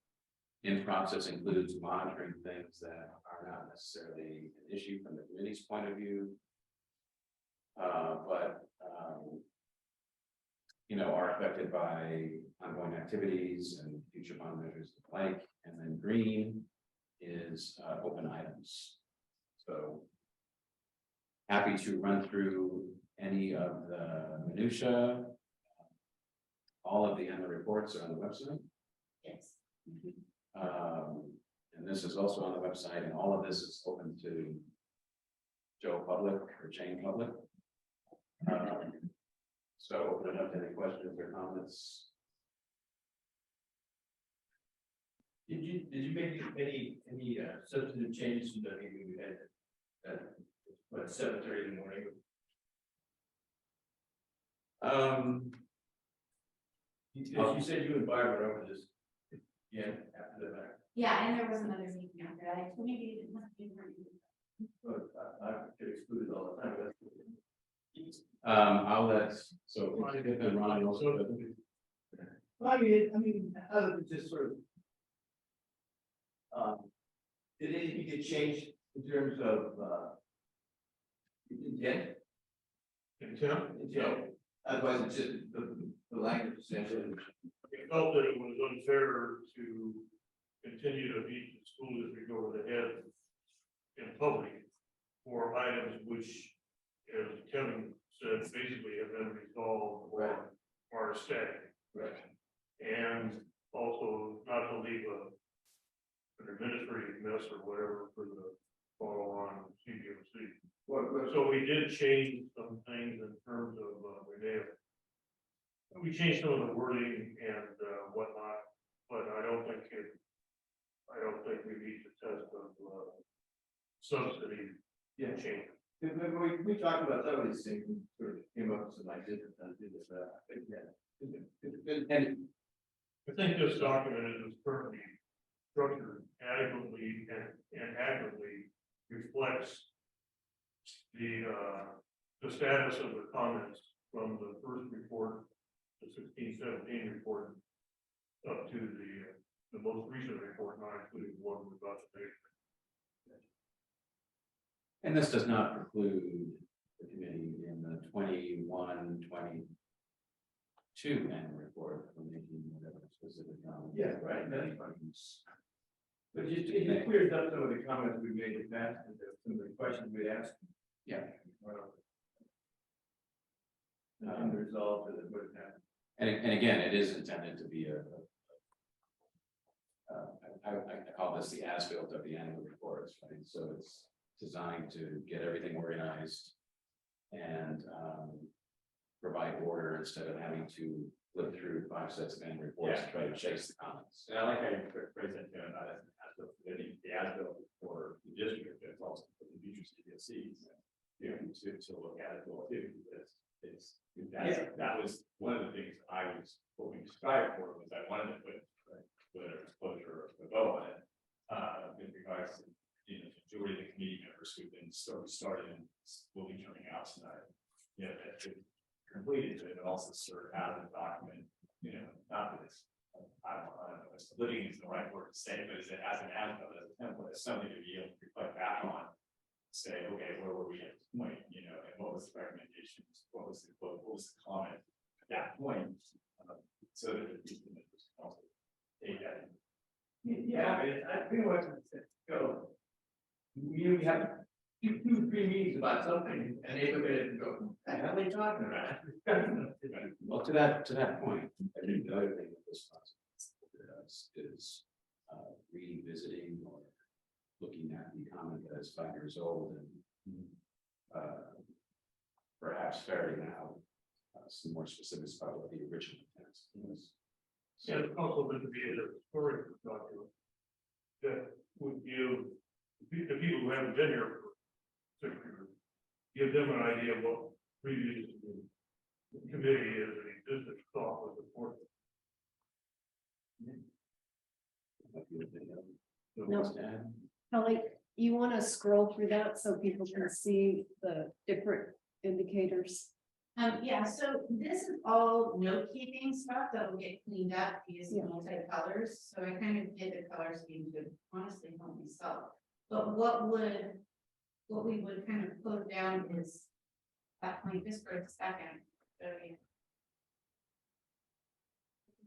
In process includes monitoring things that are not necessarily an issue from the committee's point of view, but are affected by ongoing activities and future bond measures alike. And then green is open items. So happy to run through any of the minutia. All of the annual reports are on the website. Yes. And this is also on the website, and all of this is open to Joe public or Jane public. So open it up to any questions or comments. Did you make any substantive changes to the meeting we had at 7:30 in the morning? You said you and Barb were over this again after the fact. Yeah, and there was another meeting after that. Maybe it must be. But I get excluded all the time. I'll let, so and Ron also. Well, I mean, other than just sort of. Did anything get changed in terms of intent? Intent. Otherwise, it's just the language essentially. We felt that it was unfair to continue to beat the school district over the head in public for items which, as Kevin said, basically have been resolved or are static. Right. And also not to leave an administrative mess or whatever for the follow-on CBOC. So we did change some things in terms of, we changed some of the wording and whatnot, but I don't think we meet the test of subsidy change. We talked about some of these things, and sort of came up with some ideas and did this, and I think this document is currently structured adequately and accurately reflects the status of the comments from the first report, the 16-17 report, up to the most recent report, not including the one we're about to make. And this does not preclude the committee in the 21-22 annual report from making whatever specific comments. Yeah, right, that's fine. But it clears up some of the comments we made in the past, and some of the questions we asked. Yeah. Unresolved, and what happened. And again, it is intended to be I call this the as-built of the annual reports, right? So it's designed to get everything organized and provide order instead of having to flip through 5 sets of annual reports and try to chase the comments. And I like how you phrase that, not as the as-built for the district, but it's also for the future CPSCs. You know, to look at it well too, because that was one of the things what we strived for was I wanted to put whether exposure or go on it. In regards to, the majority of the committee members who've been started and will be coming out tonight. That should completed it, but also serve as a document, not that it's, I don't know, if living is the right word to say, but is it as an advocate, as a template, as something to be able to reflect back on. Say, okay, where were we at this point, and what was the recommendations, what was the comment at that point, so that the people can also take that. Yeah, I feel like go. We have 2-3 meetings about something, and they look at it and go, "What the hell are they talking about?" Well, to that point, I think the other thing that this process does is revisiting or looking at the comment that is 5 years old and perhaps ferreting out some more specifics about what the original intent was. Yeah, it's also meant to be a historical document that would give the people who haven't been here for 6 years, give them an idea of what previous committee is and existed thought was important. Kelly, you want to scroll through that so people can see the different indicators? Yeah, so this is all note keeping stuff that will get cleaned up using multi-colors, so I kind of did the color scheme to honestly help myself. But what we would kind of close down is that point just for a second. So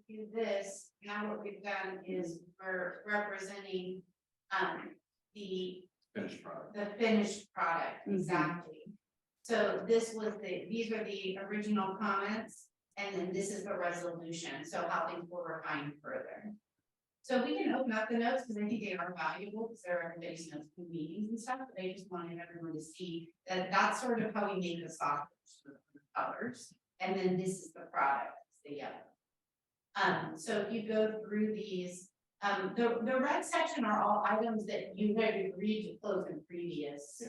do this, now what we've done is we're representing the Finished product. the finished product, exactly. So these are the original comments, and then this is the resolution, so how things were refined further. So we can open up the notes, because I think they are valuable, because they're everybody's notes from meetings and stuff, but I just wanted everyone to see that that's sort of how we make the software colors, and then this is the product, it's the yellow. So if you go through these, the red section are all items that you had agreed to close in previous.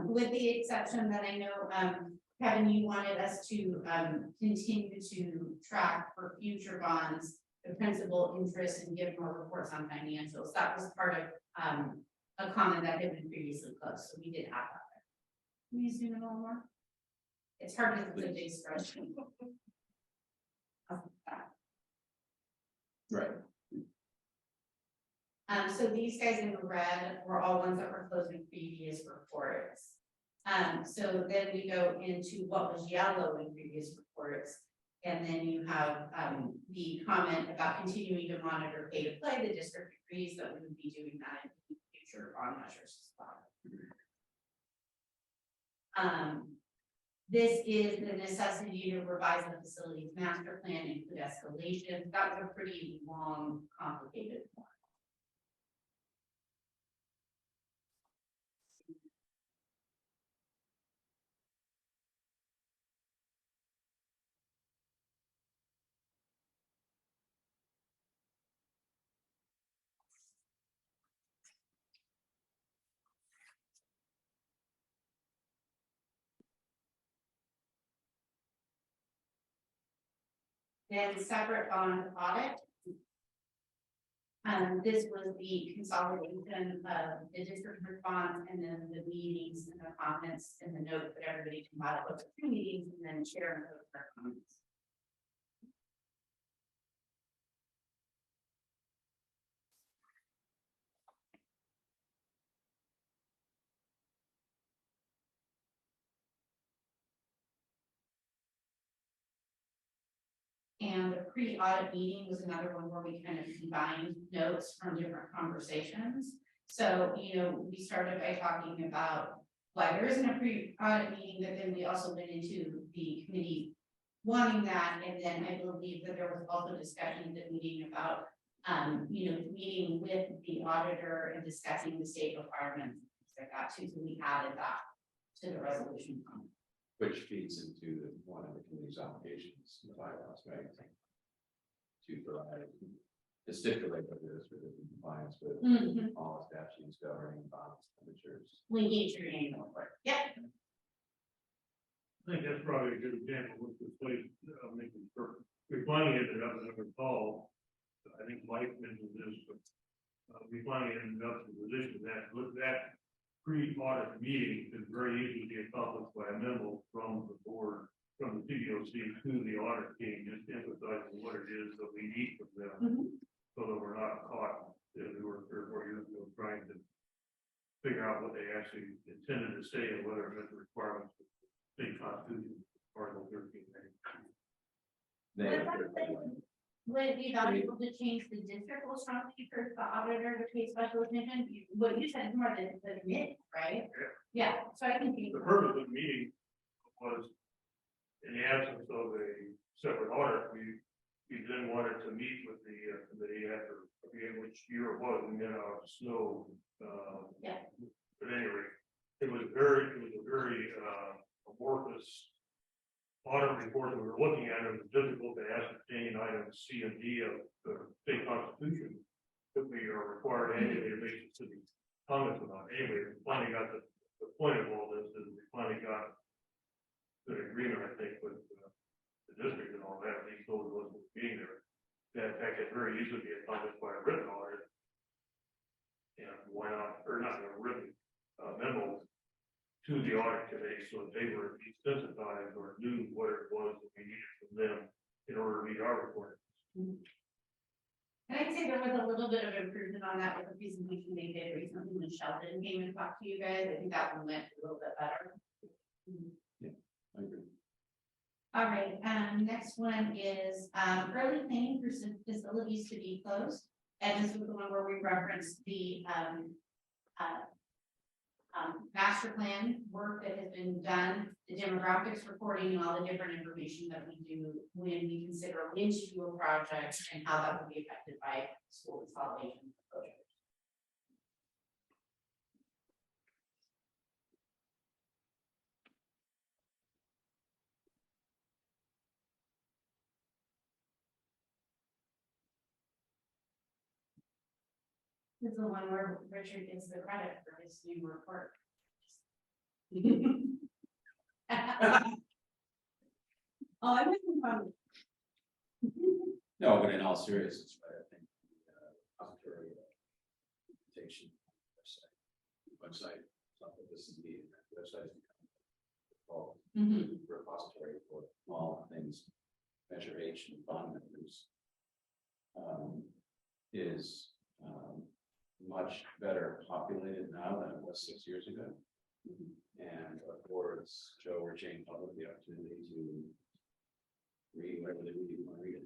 With the exception that I know, Kevin, you wanted us to continue to track for future bonds, the principal interest and give more reports on financials. That was part of a comment that had been previously closed, so we did have that. Can you zoom in a little more? It's hard because it's a big spreadsheet. Right. So these guys in red were all ones that were closed in previous reports. So then we go into what was yellow in previous reports. And then you have the comment about continuing to monitor pay to play. The district agrees that we would be doing that in future bond measures as well. This is the necessity to revise the facilities master plan, include escalations. That was a pretty long, complicated one. Then separate bond audit. This was the consolidation of the district response and then the meetings and the comments and the notes that everybody can file with the 2 meetings and then share those their comments. pre-audit meeting was another one where we kind of combined notes from different conversations. So, you know, we started by talking about why there isn't a pre-audit meeting, but then we also went into the committee wanting that, and then I believe that there was also discussion at the meeting about, you know, meeting with the auditor and discussing the state requirements, things like that too, so we added that to the resolution. Which feeds into one of the committee's obligations, the bylaws, right? To provide, to stipulate that it is within compliance with all statutes governing bond expenditures. We need your annual report. Yep. I think that's probably a good example with the place, making sure, we finally ended up in a call. I think Mike mentioned this, but we finally ended up in a position that with that pre-audit meeting is very easily be accomplished by a memo from the board, from the CDOC to the audit team, just emphasizing what it is that we need from them. So that we're not caught, as we were 3 or 4 years ago, trying to figure out what they actually intended to say and whether it met the requirements of the state constitution, Article 13. Would it be valuable to change the district will strongly for the auditor to pay special attention? What you said is more than the committee, right? Yeah, so I can. The purpose of the meeting was, in the absence of a separate audit, we then wanted to meet with the committee after, I forget which year it was, we met out of snow. Yeah. But anyway, it was a very amorphous audit report that we were looking at. It was difficult to ascertain items C and D of the state constitution that we are required annually to make specific comments about. Anyway, we finally got the point of all this, is we finally got an agreement, I think, with the district and all that, at least those of us being there. That in fact could very easily be accomplished by a written audit. And why not, or not a written memo to the audit committee, so that they were desensitized or knew what it was that we needed from them in order to meet our requirements. And I'd say there was a little bit of improvement on that with the presentation they did recently when Sheldon came and talked to you guys. I think that one went a little bit better. I agree. All right, next one is early planning for facilities to be closed. And this was the one where we referenced the master plan work that has been done, the demographics reporting, and all the different information that we do when we consider when to do a project and how that will be affected by school consolidation closure. This is the one where Richard gets the credit for his new report. Oh, I'm making fun. No, but in all seriousness, right, I think the repository invitation website, something this is the website is called repository for all things Measure H and bond members is much better populated now than it was 6 years ago. And affords Joe or Jane Public the opportunity to read whatever they really want to read it.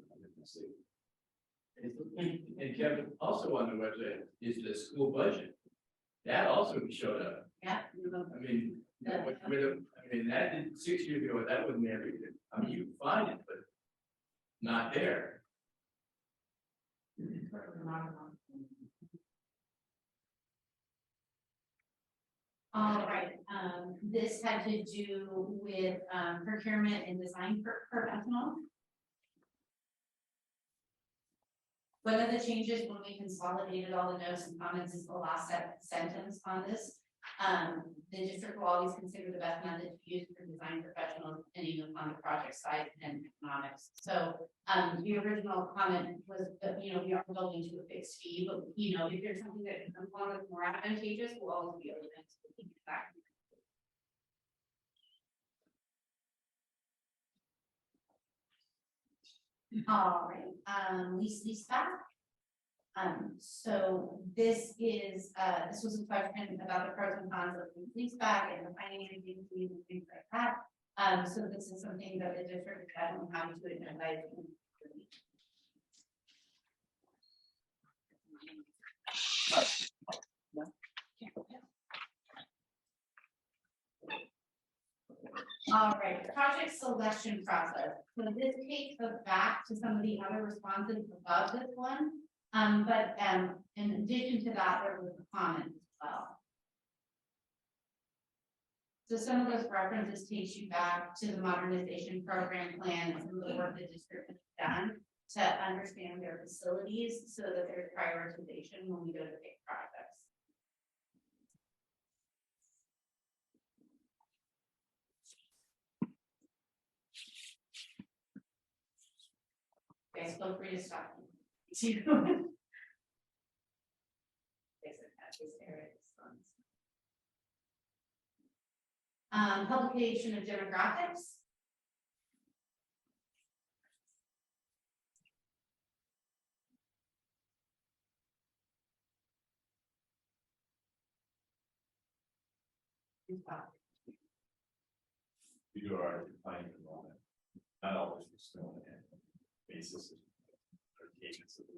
And Kevin, also on the website is the school budget. That also showed up. Yeah. I mean, that did 6 years ago, that wasn't there either. I mean, you can find it, but not there. All right, this had to do with procurement and design professional. One of the changes when we consolidated all the notes and comments is the last sentence on this. The district will always consider the best method to use for design professionals depending upon the project size and economics. So the original comment was that, you know, we are building to a fixed fee, but you know, if there's something that comes along that's more advantageous, we'll always be able to keep it back. All right, lease back. So this is, this was a question about the pros and cons of lease back and the financing fees and things like that. So this is something that the district is definitely having to advise. All right, project selection process. So this takes us back to some of the other responses above this one. But in addition to that, there was a comment as well. So some of those references takes you back to the modernization program plan and some of the work the district has done to understand their facilities so that there's prioritization when we go to pick projects. Guys, feel free to stop. Publication of demographics. We do our planning enrollment, not always still in basis of our cadence of the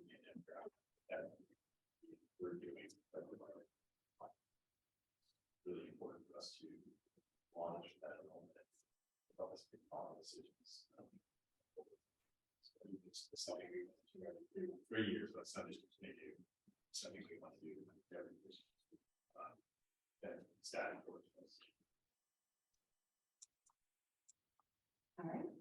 that we're doing. Really important for us to launch that enrollment. Help us make all decisions. It's something we want to do for 3 years, but something we do. Something we want to do every year. That's that important. All right.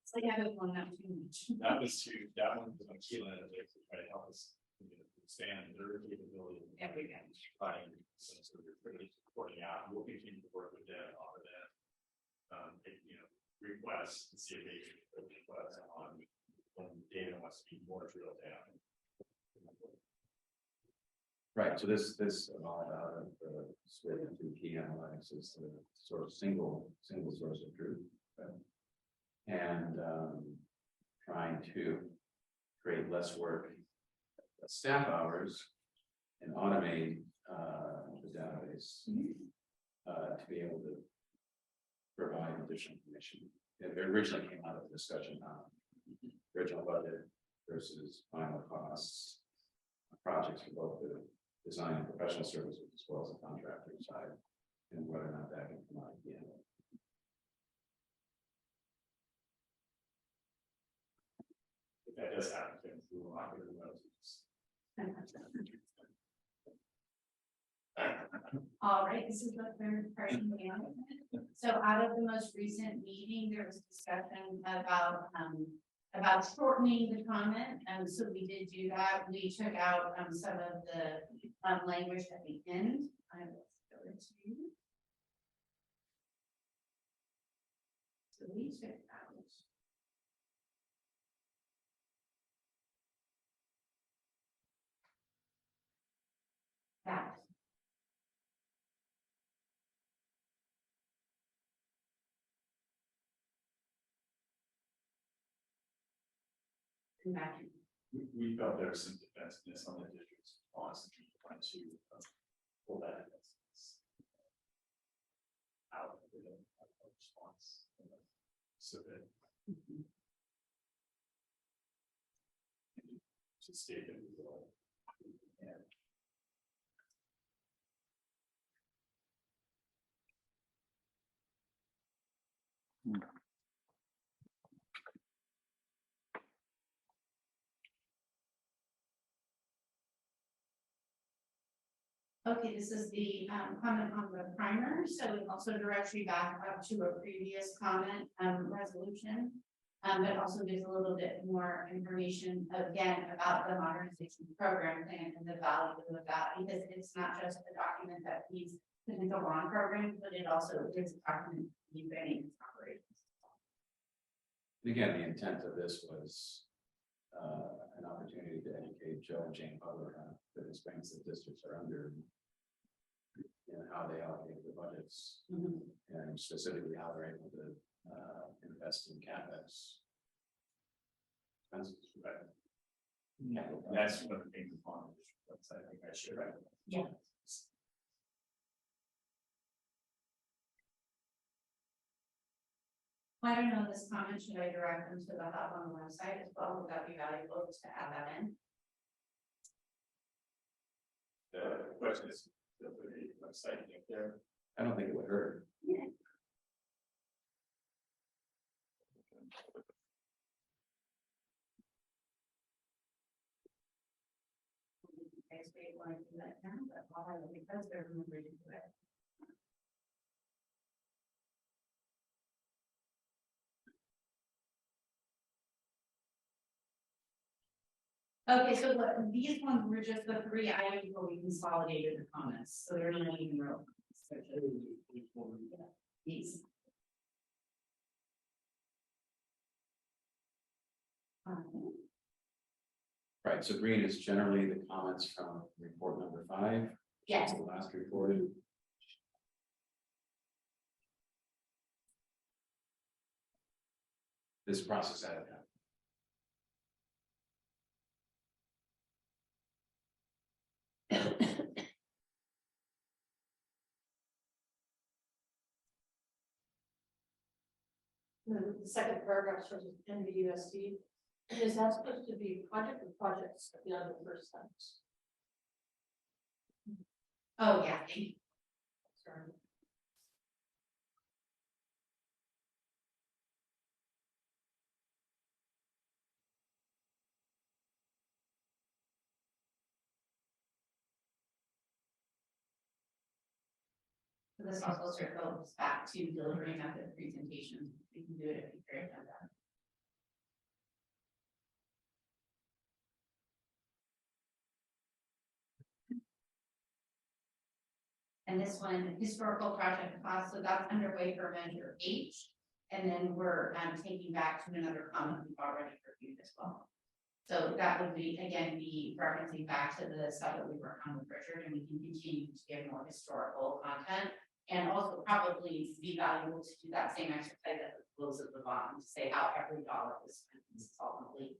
So yeah, there's one not too much. That one was on key line to try to help us expand their capability. Yeah, we can. Finding some sort of really supporting out. We'll continue to work with them on that. Requests and see if they can request on when data wants to be more drilled down. Right, so this split into key analytics is the sort of single source of truth. And trying to create less work, staff hours, and automate the database to be able to provide additional information. It originally came out of the discussion on original budget versus final costs, projects for both the design and professional services as well as the contractor side, and whether or not that can come out again. If that does happen, then we will not be able to. All right, this is the third person management. So out of the most recent meeting, there was discussion about shortening the comment, and so we did do that. We took out some of the language at the end. I will go into. So we took out. That. We felt there was some defensiveness on the district's response and trying to pull that out of the response so that to state that we will. And Okay, this is the comment on the primer, so it also directs you back up to a previous comment resolution. But also gives a little bit more information again about the modernization program plan and the value of that, because it's not just a document that needs potential bond programs, but it also is a document you any operations. Again, the intent of this was an opportunity to educate Joe and Jane Butler on the constraints that districts are under and how they allocate the budgets, and specifically how they're able to invest in CapEx. yeah, that's one of the things on the website. I think I should. Yeah. I don't know, this comment, should I direct them to the hub on the website as well? Would that be valuable just to add that in? The question is, the website link there. I don't think it would hurt. I guess we want to do that now, but because they're remembering to do it. Okay, so these ones were just the 3 items where we consolidated the comments, so they're not even real. Comments, they're just these. Right, so green is generally the comments from report number 5. which is Yes. The last reported. This process had happened. The second paragraph starts with NBUSD. And is that supposed to be project or projects at the end of the first sentence? Oh, yeah, thank you. Sorry. So this also circles back to delivery method presentation. We can do it if you create that. And this one, historical project cost, so that's underway for measure H. And then we're taking back to another comment we've already reviewed as well. So that would be, again, be referencing back to the stuff that we worked on with Richard, and we can continue to give more historical content. And also probably be valuable to do that same exercise at the close of the bond, to say how every dollar was spent, this is all complete.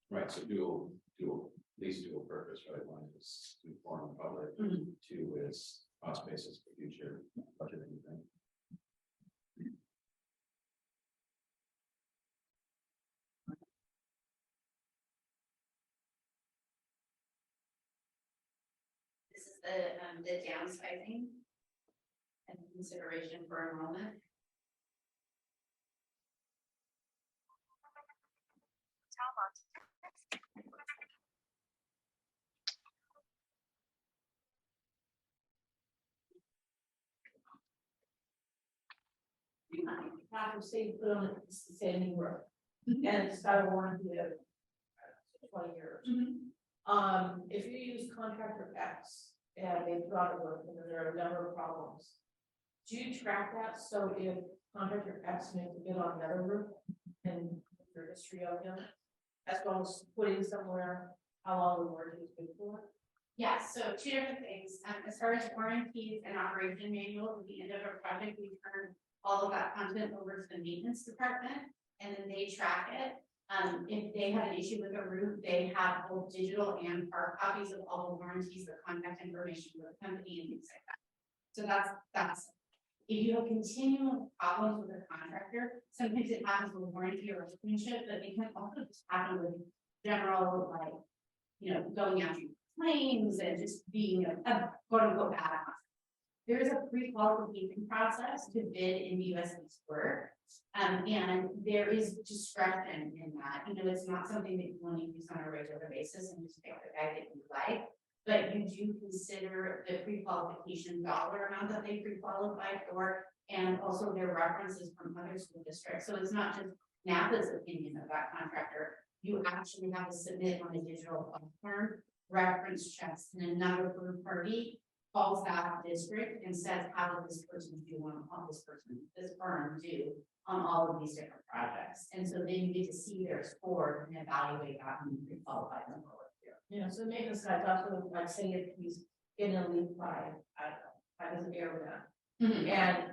Right, so dual, at least dual purpose, right? One is to inform the public, Mhm. 2 is cost basis for future budgeting. Thing. This is the downsizing and consideration for enrollment. Half of state put on it, it's the same work. And it's got a warranty of 20 years. If you use contractor X and they've got to work and there are a number of problems. Do you track that? So if contractor X makes a bid on another roof and your history of him, as well as putting somewhere how long the warranty is good for? Yes, so 2 different things. As far as warranties and operation manuals, at the end of a project, we turn all of that content over to the maintenance department, and then they track it. If they have an issue with a roof, they have both digital and hard copies of all the warranties, the contact information for the company and things like that. So that's, if you have continual problems with a contractor, sometimes it happens with warranty or relationship, but it can also just happen with general, like, going after claims and just being a quote unquote bad contractor. There is a pre-qualification process to bid in USD's work. And there is discretion in that, it's not something that you only use on a regular basis and just pick the guy that you like. But you do consider the pre-qualification dollar amount that they pre-qualified for, and also their references from other school districts. So it's not just NAPA's opinion of that contractor. You actually have to submit on a digital platform reference checks, and another third party calls that district and says, how did this person do on this firm do on all of these different projects? And so then you get to see their score and evaluate that and pre-qualify them for it. So maintenance guys also, like say if he's getting a leak by his area, and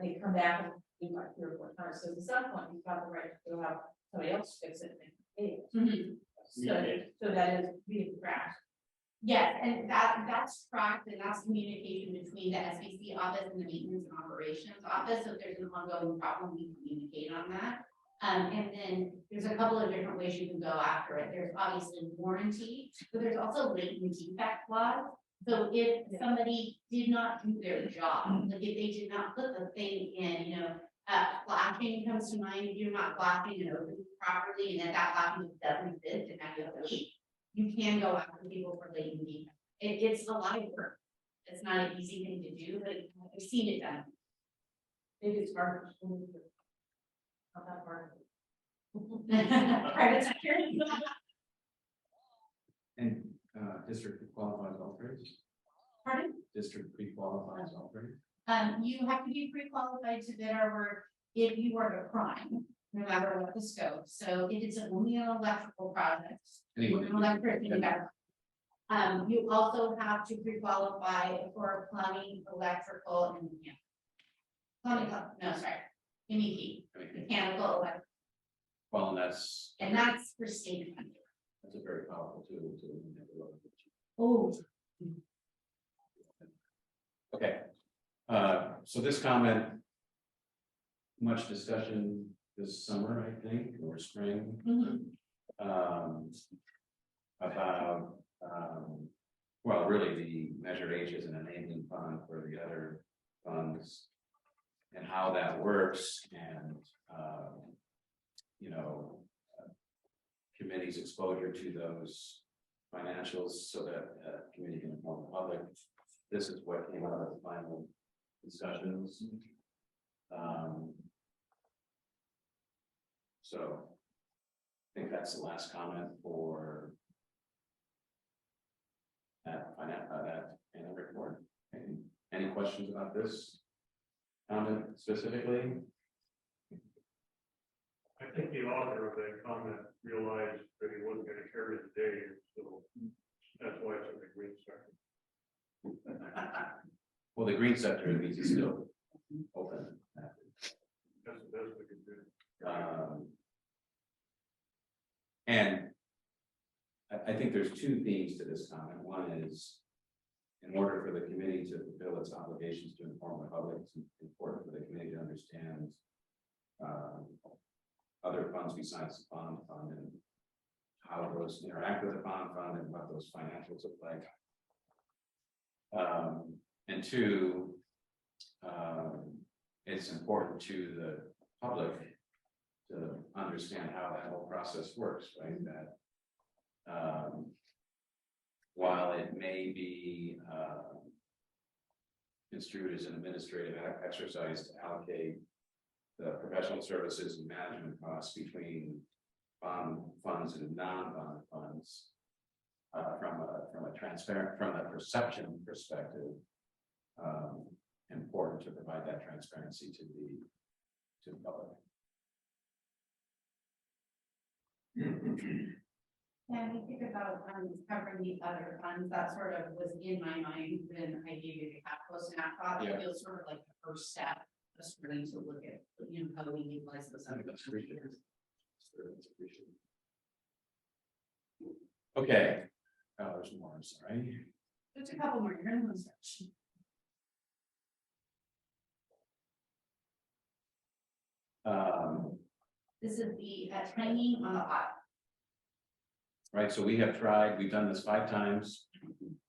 they come back and do like 3 or 4 times, so at some point, you've got the right to go have somebody else fix it and pay it. So that is being tracked. Yes, and that's tracked, and that's communication between the SBC office and the maintenance and operations office. So if there's an ongoing problem, we communicate on that. And then there's a couple of different ways you can go after it. There's obviously warranty, but there's also latent defect clause. So if somebody did not do their job, like if they did not put the thing in, flashing comes to mind, if you're not flashing and opening properly, and then that flashing just doesn't exist, and now you have a leak, you can go after people for latent defect. It's a lot of work. It's not an easy thing to do, but I've seen it done. Maybe it's hard. Not that hard. Private sector. And district qualifies all trades? Pardon? District pre-qualifies all trades? You have to be pre-qualified to bid our work if you work a prime, no matter what the scope. So if it's only an electrical project, Anyone? an electrician, you gotta. You also have to pre-qualify for plumbing, electrical, and yeah. Plumbing, no, sorry, MEP, mechanical, electrical, Well, and that's for state funding. a very powerful tool to. Oh. Okay, so this comment, much discussion this summer, I think, or spring. About, well, really the Measure H is an enabling fund for the other funds. And how that works and, committee's exposure to those financials so that committee can inform the public. This is what came out of the final discussions. So I think that's the last comment for that annual report. Any questions about this comment specifically? I think the author of that comment realized that he wasn't gonna carry the day, so that's why it's in the green section. Well, the green sector means it's still open. That's the best we can do. And I think there's two themes to this comment. One is, in order for the committee to fulfill its obligations to inform the public, it's important for the committee to understand other funds besides the bond fund and how those interact with the bond fund and what those financials look like. And two, it's important to the public to understand how that whole process works, right? That while it may be construed as an administrative exercise to allocate the professional services and management costs between bond funds and non-bond funds, from a perception perspective, important to provide that transparency to the public. Yeah, we think about covering the other funds, that sort of was in my mind when I gave you the capital snapshot. It feels sort of like the first step, just really to look at, how we utilize those other. Okay. Oh, there's more, I'm sorry. Just a couple more, you're in one section. This is the training on the audit. Right, so we've done this 5 times.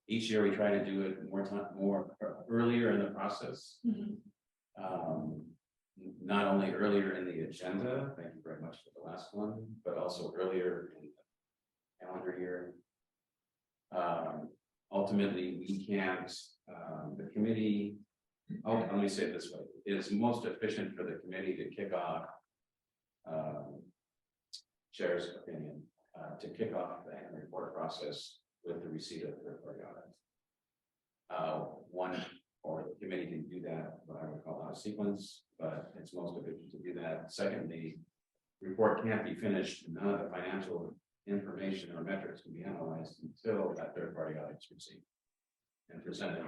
Each year we try to do it more earlier in the process. Not only earlier in the agenda, thank you very much for the last one, but also earlier in the calendar year. Ultimately, we can't, the committee, let me say it this way, it's most efficient for the committee to kick off Chair's opinion, to kick off the annual report process with the receipt of the third-party audit. One, or the committee can do that, what I would call out of sequence, but it's most efficient to do that. Secondly, report can't be finished, none of the financial information or metrics can be analyzed until that third-party audit is received and presented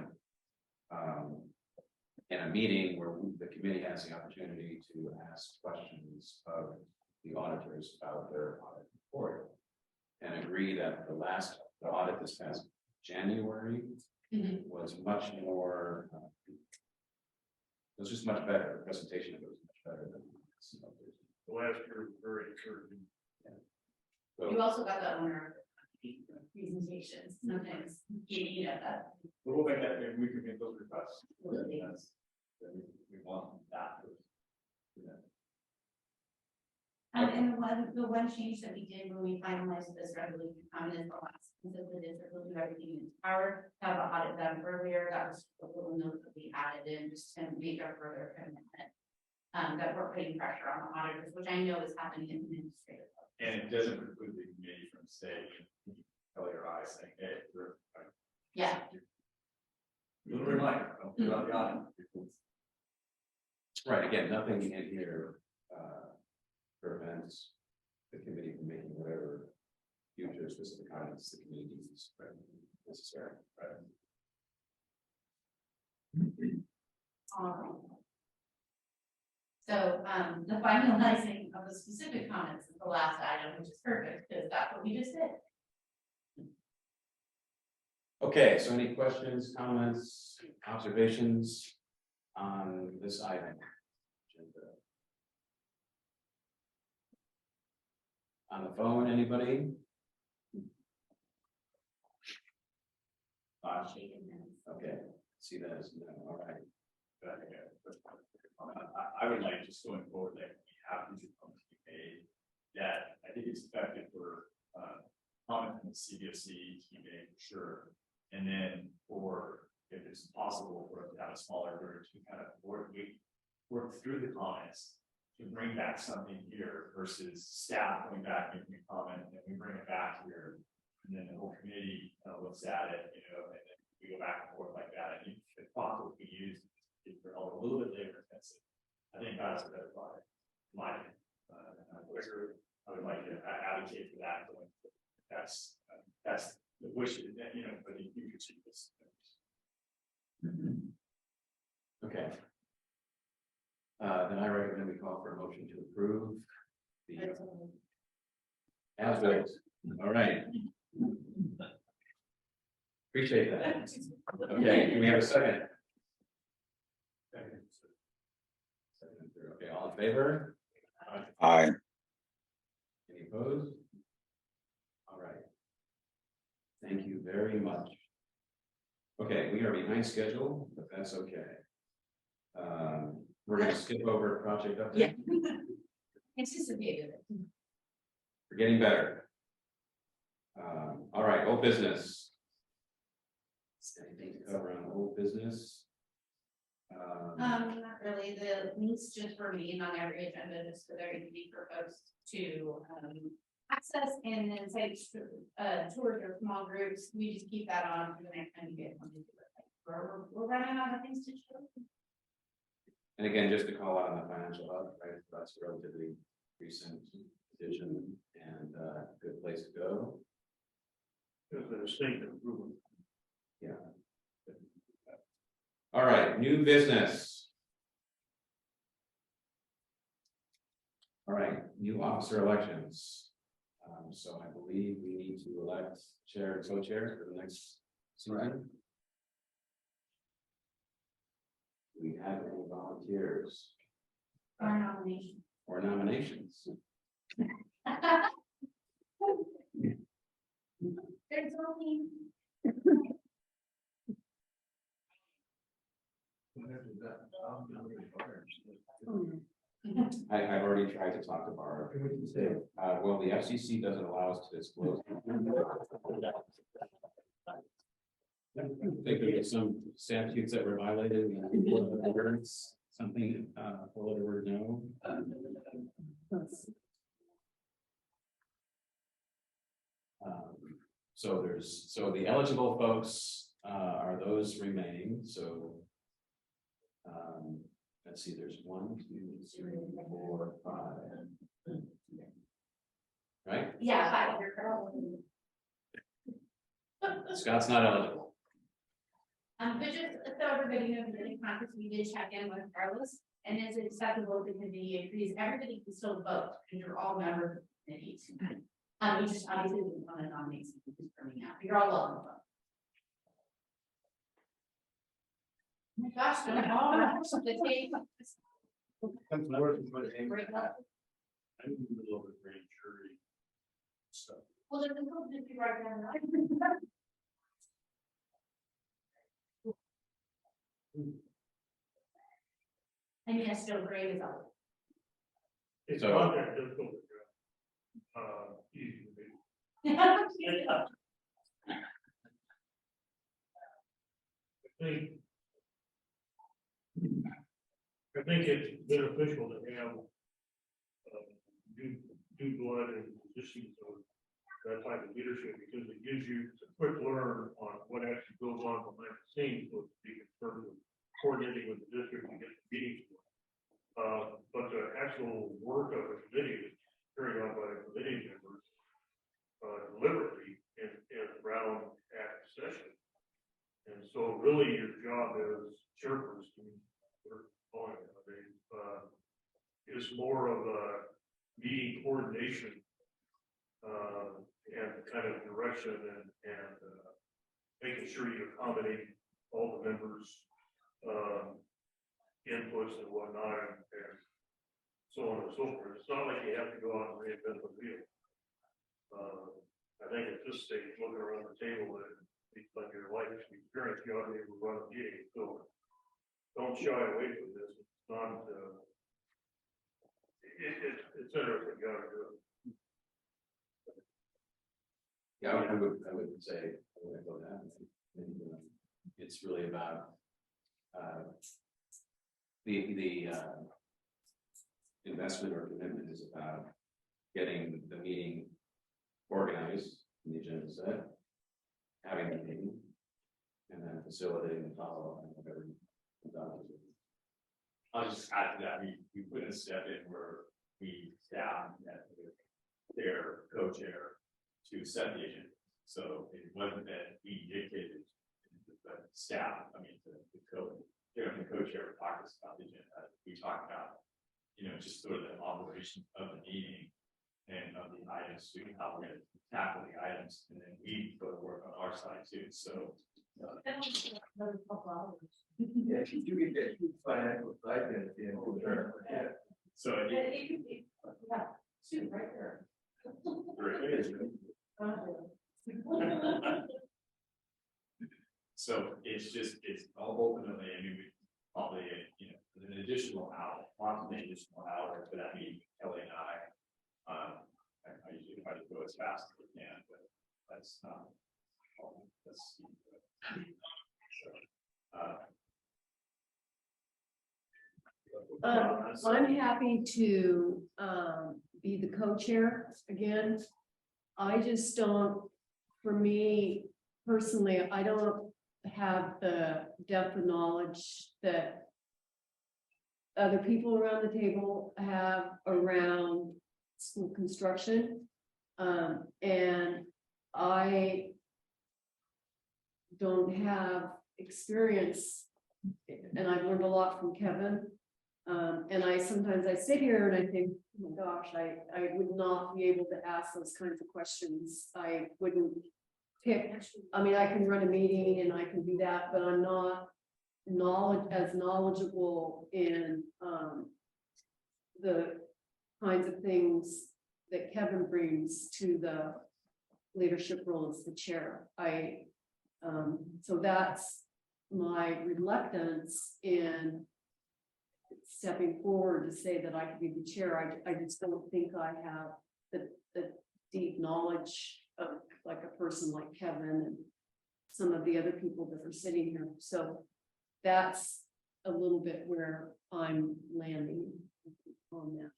in a meeting where the committee has the opportunity to ask questions of the auditors about their audit report and agree that the audit this past January was much more, it was just much better. The presentation of it was much better than the last year was very encouraging. You also got the owner presentations, sometimes, you know, that. But we'll make that, we can make those requests. Absolutely. We want that. And the one change that we did when we finalized this resolution, is the last, so the district will do everything in its power, to have an audit done earlier, that was a little note that we added in, just to make a further commitment. That we're putting pressure on the auditors, which I know is happening in the administrative. And it doesn't preclude the committee from saying, tell your eyes, saying, hey, we're. Yeah. Little reminder, don't do about the audit. Right, again, nothing in here, prevents the committee from making whatever future specific comments the committee needs, right, necessary, right? So, the finalizing of the specific comments is the last item, which is perfect, because that's what we just did. Okay, so any questions, comments, observations on this item? On the phone, anybody? Okay, see that as no, all right. I would like just going forward that we have these comments to be made, that I think it's effective for, comment from the CBOC, keeping sure. And then for, if it's possible for us to have a smaller group to kind of work through the comments to bring back something here versus staff going back making a comment and then we bring it back here. And then the whole committee looks at it, you know, and then we go back and forth like that. I think the process we use is a little bit labor intensive. I think that's a better product. I would like to advocate for that. That's the wish that, you know, but you could see this. Okay. Then I recommend we call for a motion to approve the as built. All right. Appreciate that. Okay, do we have a second? Okay, all in favor? Aye. Any opposed? All right. Thank you very much. Okay, we are behind schedule, but that's okay. We're gonna skip over project update. Yeah. Anticipated it. We're getting better. All right, old business. Anything to cover on old business? Not really, the links just remain on every agenda, just so they're easy for folks to, access, and then say, tours or small groups, we just keep that on for the next time you get something to it. We're running out of things to show. And again, just to call out on the financial hub, right, that's a relatively recent addition and good place to go. There's a state improvement. Yeah. All right, new business. All right, new officer elections. So I believe we need to elect chair and co-chair for the next season. We have any volunteers Our nomination. or nominations? There's only. I've already tried to talk to Barb. Well, the FCC doesn't allow us to disclose. I think there's some statutes that were violated, something, for the word no. So the eligible folks, are those remaining, so. Let's see, there's 1, 2, 3, 4, 5. Right? Yeah, Scott's not eligible. but just so everybody knows, in the conference, we did check in with Carlos, and it's acceptable to the agrees, everybody can still vote, because you're all members of the committees. You just obviously didn't want to nominate someone who's coming out, you're all welcome to vote. Oh my gosh, no, the tape. Break up. I'm in the middle of a grand jury stuff. Well, then the code should be right down. And yes, no grade is out. It's So- not that difficult. Easy to do. I think it's beneficial to have due blood and positions of that type of leadership, because it gives you a quick learn on what actually goes on behind the scenes, so to speak, in terms of coordinating with the district and get the meetings. But the actual work of a committee is carried out by the committee members deliberately in round act session. And so really your job as chairperson, we're calling it nowadays, is more of a meeting coordination and kind of direction and making sure you accommodate all the members' inputs and whatnot, and so on and so forth. It's not like you have to go out and reinvent the wheel. I think at this stage, looking around the table, based on your life experience, you ought to be able to run a meeting. So don't shy away from this. It's not. It's interesting. You ought to do it. Yeah, I would say, I would echo that. It's really about the investment or commitment is about getting the meeting organized, the agenda set, having the meeting, and then facilitating the follow-up and whatever. I'll just add to that, we put a step in where we staff that their co-chair to set the agenda. So it wasn't that we dictated, but staff, I mean, the co-chair talked us about the agenda. We talked about, just sort of the operation of the meeting and of the items, how we're going to tackle the items, and then we go to work on our side too. So Yeah, you do get that huge financial side at the end of the term. Yeah. so it, Yeah, shoot, right there. So it's all ultimately, I mean, we probably, an additional hour, possibly an additional hour for that meeting, Kelly and I usually try to go as fast as we can, but that's not. I'm happy to be the co-chair again. I just don't, for me personally, I don't have the depth of knowledge that other people around the table have around school construction. And I don't have experience, and I've learned a lot from Kevin. And sometimes I sit here and I think, oh my gosh, I would not be able to ask those kinds of questions. I wouldn't pick, I mean, I can run a meeting and I can do that, but I'm not knowledgeable in the kinds of things that Kevin brings to the leadership role as the chair. So that's my reluctance in stepping forward to say that I could be the chair. I just don't think I have the deep knowledge of like a person like Kevin and some of the other people that are sitting here. So that's a little bit where I'm landing on that.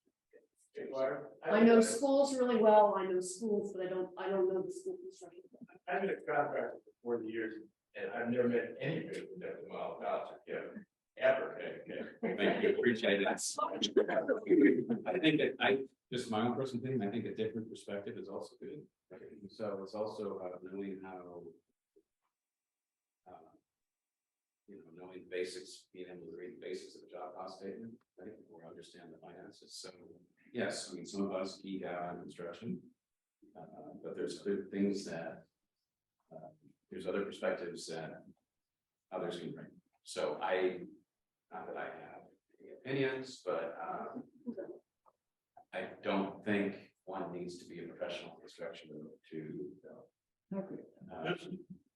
I know schools really well. I know schools, but I don't know the school construction. I've been a contractor for 40 years, and I've never met anybody who does a mile house, ever. Thank you, appreciate it. I think that just my own personal thing, I think a different perspective is also good. So it's also knowing how, knowing the basics, being able to read the basics of the job cost statement, right, or understand the finances. So yes, I mean, some of us geek out on construction, but there's other things that there's other perspectives that others can bring. So not that I have any opinions, but I don't think one needs to be a professional instruction to.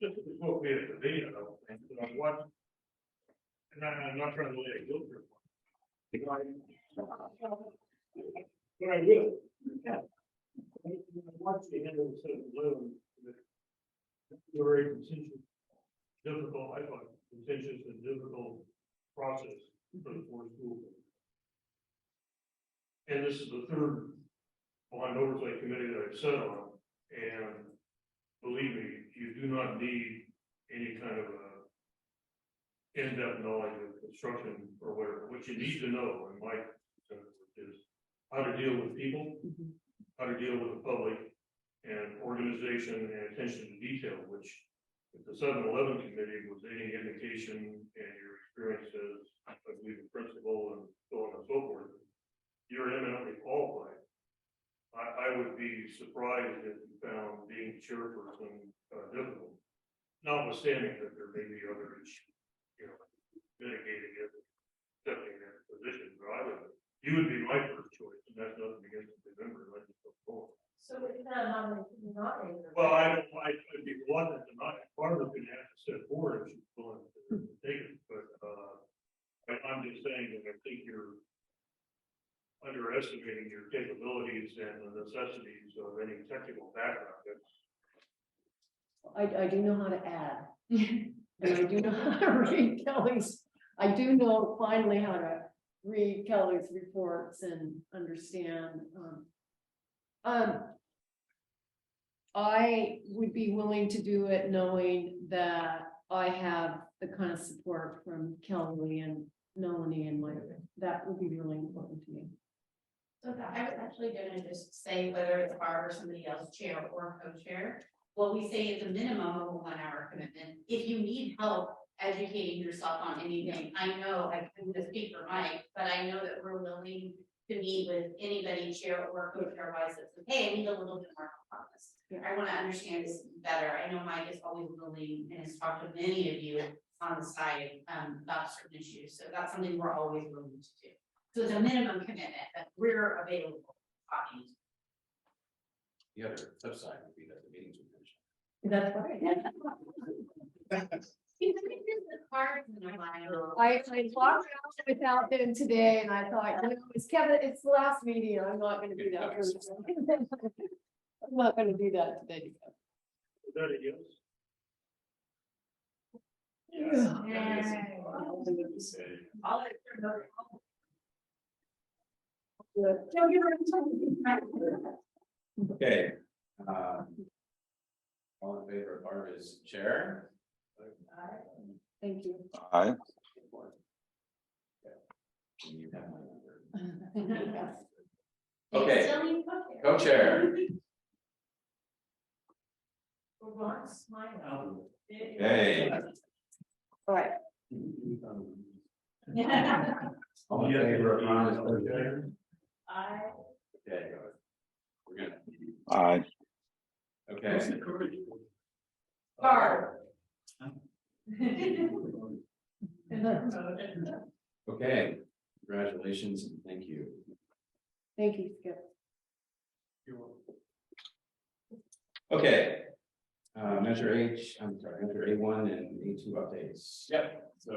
This is what we have to be, I don't think, but I want. And I'm not trying to lay a guilt trip on you. But I will. Yeah. I watch the end of the 7-Eleven. Very contentious, difficult, I thought, contentious and difficult process for the board of schools. And this is the third bond oversight committee that I've sat on, and believe me, you do not need any kind of a in-depth knowledge of construction or whatever. What you need to know, in my sense, is how to deal with people, how to deal with the public, and organization and attention to detail, which if the 7-Eleven committee was any indication and your experience as, I believe, a principal and so on and so forth, you're eminently qualified. I would be surprised if you found being chairperson difficult, notwithstanding that there may be other issues, mitigating it, accepting that position, but you would be my first choice, and that's nothing against the member, I just don't know. So it's not nominated. Well, I'd be reluctant to not, Barbara's gonna have to step forward if she's willing to take it, but, I'm just saying that I think you're underestimating your capabilities and the necessities of any technical background. I do know how to add. And I do know how to read Kelly's, I do know finally how to read Kelly's reports and understand. I would be willing to do it knowing that I have the kind of support from Kelly and Melanie and Mike. That would be really important to me. So I was actually gonna just say whether it's Barb or somebody else, chair or co-chair, what we say is a minimum of a 1-hour commitment. If you need help educating yourself on anything, I know, I couldn't just speak for Mike, but I know that we're willing to meet with anybody, chair or co-chair wise, that says, hey, I need a little bit more help on this. Yeah. I wanna understand this better. I know Mike is always willing and has talked to many of you on the side about certain issues. So that's something we're always willing to do. So it's a minimum commitment that we're available talking to. The other flip side would be that the meetings would finish. That's right. I walked out without them today and I thought, it's Kevin, it's the last meeting. I'm not gonna do that. I'm not gonna do that today. Is that a yes? I'll let you know. Okay. All in favor of Barb as chair? Thank you. Aye. You have my number. They Okay. still need co-chair. Co-chair. For once, mine. Okay. All right. All in favor of Ron as co-chair? Okay. We're gonna. Aye. Okay. Barb. Okay. Congratulations and thank you. Thank you, Skip. Okay. Measure measure A1 and A2 updates. Yep, so,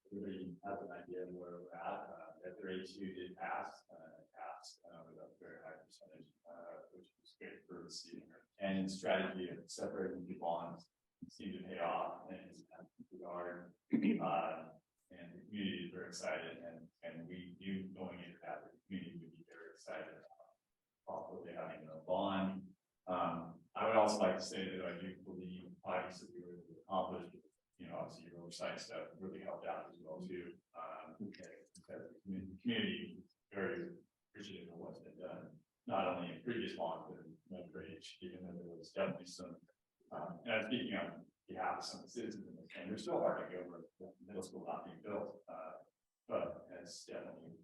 everybody has an idea of where we're at, measure A2 did pass, with a very high percentage, which was great for the seating. And strategy of separating the bonds seemed to pay off in that regard. And the community is very excited, and we knew going into that, the community would be very excited about probably having a bond. I would also like to say that I do believe the projects that we were able to accomplish, obviously your oversight stuff really helped out as well too. Because the community is very appreciative of what's been done, not only in previous bonds, but in Ridge, even though there was definitely some, and I'm speaking on behalf of some of the citizens, and they're still hard to go over the middle school not being built, but it's definitely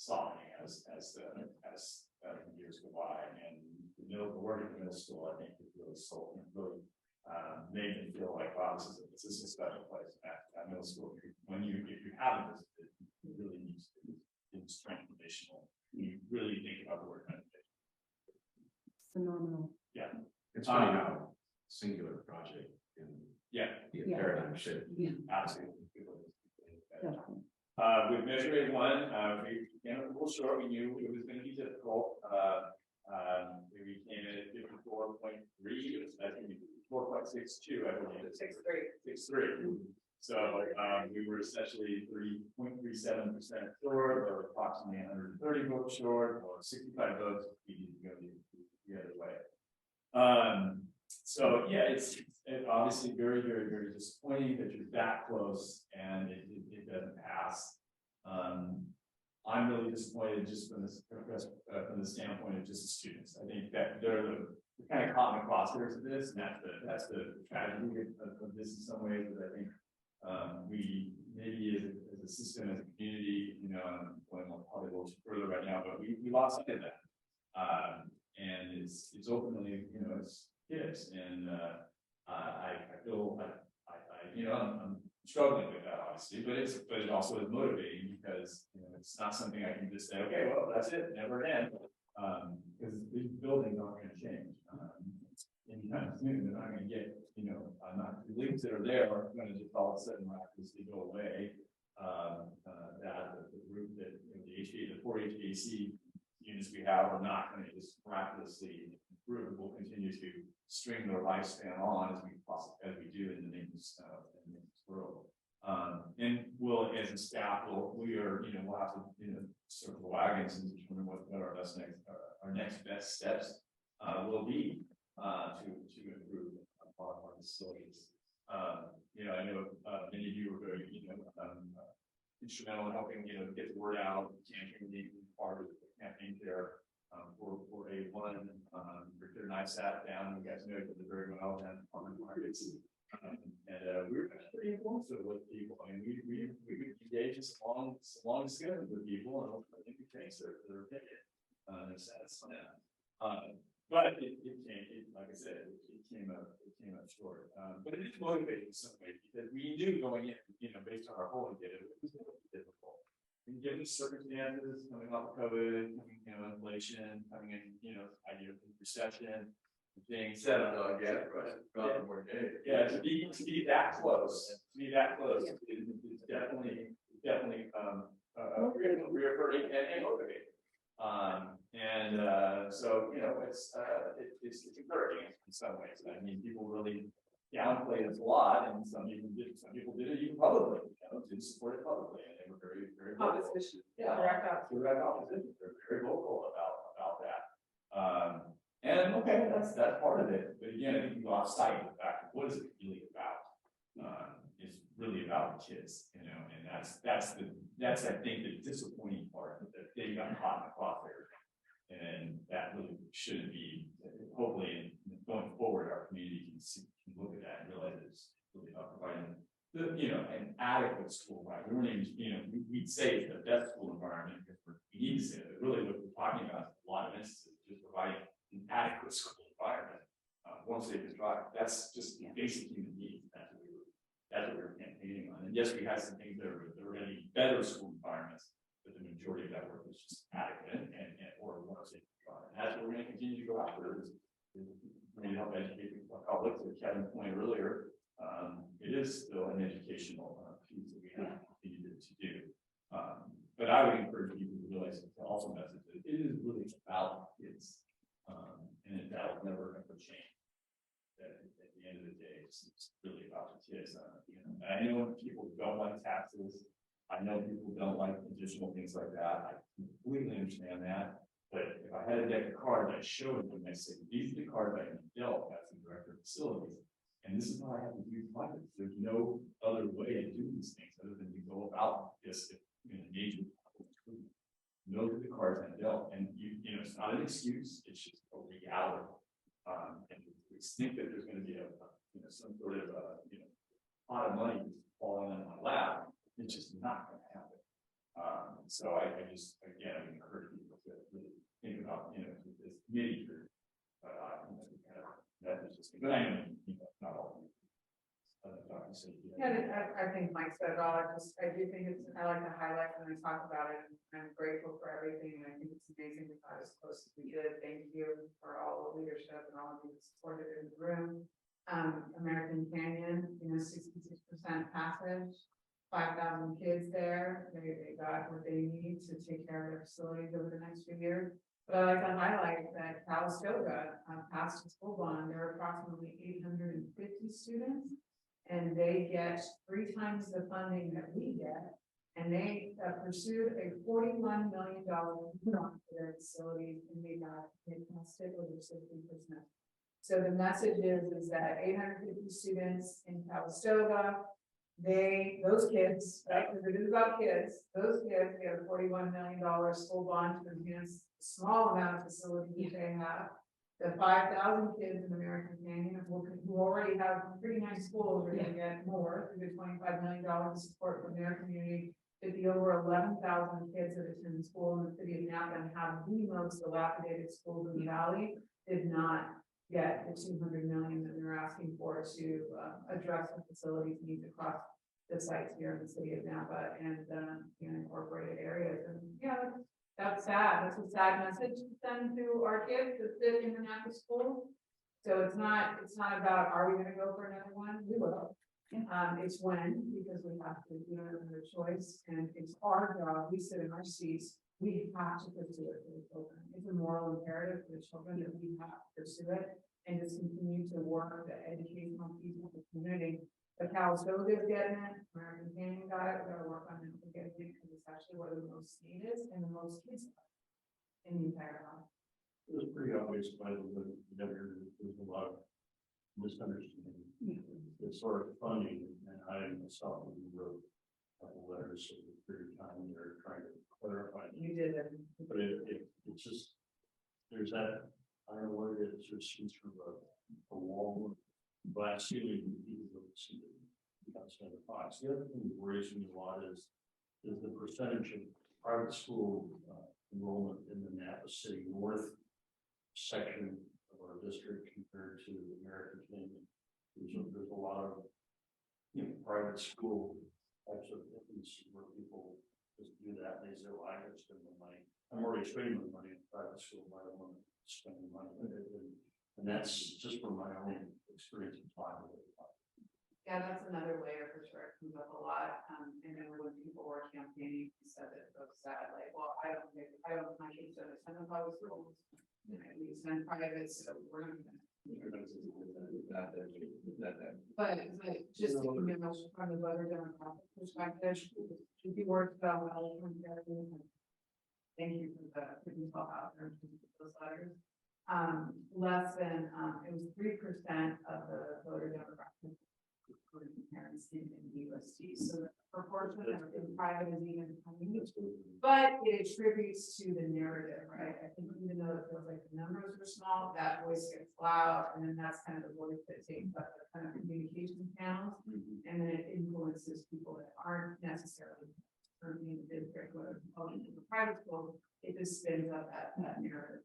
softening as the years go by, and the work at the middle school, I think, is really sold and really made me feel like, wow, this is a special place at middle school. If you haven't visited, it really needs to be transformational. You really It's funny how singular project can Yeah. be a Yeah. paradigm shift. Yeah. Absolutely. Definitely. With measure A1, we came up a little short, we knew it was gonna be difficult, we came in at 54.3, it was, I think, 4.62, I believe. 6.3. So, we were essentially 3.37% short, or approximately 130 votes short, or 65 votes, we need to go the other way. So, yeah, it's obviously very, very, very disappointing that you're that close and it doesn't pass. I'm really disappointed just from the standpoint of just the students. I think that they're the kind of caught in the crosshairs of this, and that's the tragedy of this in some ways, that I think we maybe as a system, as a community, you know, I'm going on probably a little further right now, but we lost sight of that. And it's openly, you know, it's kids, and I feel you know, I'm struggling with that obviously, but it also is motivating because, you know, it's not something I can just say, okay, well, that's it, never again. Because these buildings aren't going to change anytime soon. They're not going to get, you know, the leagues that are there aren't going to just all of a sudden miraculously go away. The group that, you know, the 4 HVAC units we have are not going to just miraculously improve. We'll continue to string their lifespan on as we do in the maintenance world. And we'll, as a staff, we'll have to, you know, circle the wagons and determine what our next best steps will be to improve our facilities. You know, I know many of you were very, you know, instrumental in helping, you know, get the word out. Campaign part of the campaign there for A1. Richard and I sat down. You guys know each other very well down in farmers markets. And we were pretty influential with people. I mean, we would engage in some long discussions with people and ultimately things that are opinion. There's that. But it came, like I said, it came up short. But it is motivating in some ways because we knew going in, you know, based on our polling data, it was going to be difficult. And given the circumstances coming off of COVID, coming, you know, inflation, coming in, you know, idea of recession, things. Yeah, Yeah, to be that close, it's definitely reaffirming and motivating. So, you know, it's encouraging in some ways. I mean, people really downplayed it a lot, and some people did it even publicly, you know, did support it publicly, and they were very, very vocal. Yeah, direct opposition. They're very vocal about that. And okay, that's part of it. But again, I think you lost sight of the fact of what is it really about? It's really about the kids, you know, and that's I think the disappointing part that they got caught in the crosshair, and that really shouldn't be. Hopefully, going forward, our community can look at that and realize it's really about providing an adequate school environment. We weren't even, you know, we'd say it's the best school environment because we need to say that. Really, what we're talking about is a lot of instances just providing an adequate school environment. Once they can drive, that's just basic human needs. That's what we were campaigning on. And yes, we had some things that are going to be better school environments, but the majority of that work was just adequate or once they can drive. And that's what we're going to continue to go after. Is to help educate the public. To Kevin's point earlier, it is still an educational piece that we have to continue to do. But I would encourage people to realize to also message that it is really about kids. And that will never change. At the end of the day, it's really about the kids. And I know people don't like taxes. I know people don't like additional things like that. I completely understand that. But if I had a deck of cards, I showed them and I said, these are the cards I can dealt as the director of facilities. And this is how I have to do projects. There's no other way to do these things other than to go about this in a major. Those are the cards I dealt. And you know, it's not an excuse, it's just a reality. And we think that there's going to be some sort of pot of money falling on my lap. It's just not going to happen. So I just, again, I encourage people to really think about, this committee group. But I know, not all. safety. Yeah, I think Mike said it all, I do think it's, I like to highlight when I talk about it, and I'm grateful for everything, and I think it's amazing we got as close as we did, thank you for all the leadership and all of you that supported in the room. American Canyon, 66% passage, 5,000 kids there, they got what they need to take care of their facilities over the next few years. But I like to highlight that Calistoga passed a school bond, there are approximately 850 students. And they get 3 times the funding that we get. And they pursued a $41 million loan for their facilities, and they passed it over 60%. So the message is that 850 students in Calistoga, those kids, right, because it is about kids, those kids get a $41 million school bond to enhance the small amount of facilities they have. The 5,000 kids in American Canyon who already have pretty nice schools are gonna get more through the $25 million support from their community. The over 11,000 kids that attend school in the city of Napa and have the most dilapidated schools in the valley did not get the $200 million that they're asking for to address the facilities needs across the sites here in the city of Napa and incorporated areas. And yeah, that's sad. That's a sad message to send to our kids that sit in the Napa school. So it's not about, are we gonna go for another one? We will. It's when, because we have to, we don't have another choice, and it's our job, we sit in our seats, we have to pursue it for the children. It's a moral imperative for the children that we have to pursue it and just continue to work the educational people in the community. The Calistoga is getting it, American Canyon got it, we gotta work on it to get it, because it's actually where the most need is and the most kids are in the entire house. It was pretty obvious by the way, there's a lot of misunderstanding. It's sort of funny, and I myself wrote a couple letters over a period of time, they're trying to clarify. You did it. But it's just, there's that, I don't know what it is, there's some sort of a wall, glass ceiling, you can see it outside the box. The other thing that worries me a lot is the percentage of private school enrollment in the Napa City North section of our district compared to the American Canyon. There's a lot of private school types of things where people just do that. And they say, well, I can spend the money. I'm already spending the money in private school. I don't want to spend the money. And that's just from my own experience in talking. Yeah, that's another layer for sure. It comes up a lot. And then when people were campaigning, he said that folks said, like, well, I don't my kids don't attend the public schools. We send private, so we're not gonna. But just to give you from the voter demographic perspective, should be worked about well. Thank you for the detail out there in those letters. Less than it was 3% of the voter demographic according to parents in the USD. So the proportion of private is even coming, but it attributes to the narrative, right? I think even though it feels like the numbers are small, that voice gets loud, and then that's kind of the voice that takes up the kind of communication channels, and then it influences people that aren't necessarily in the district, whether it's in the private school, it just spins up that narrative.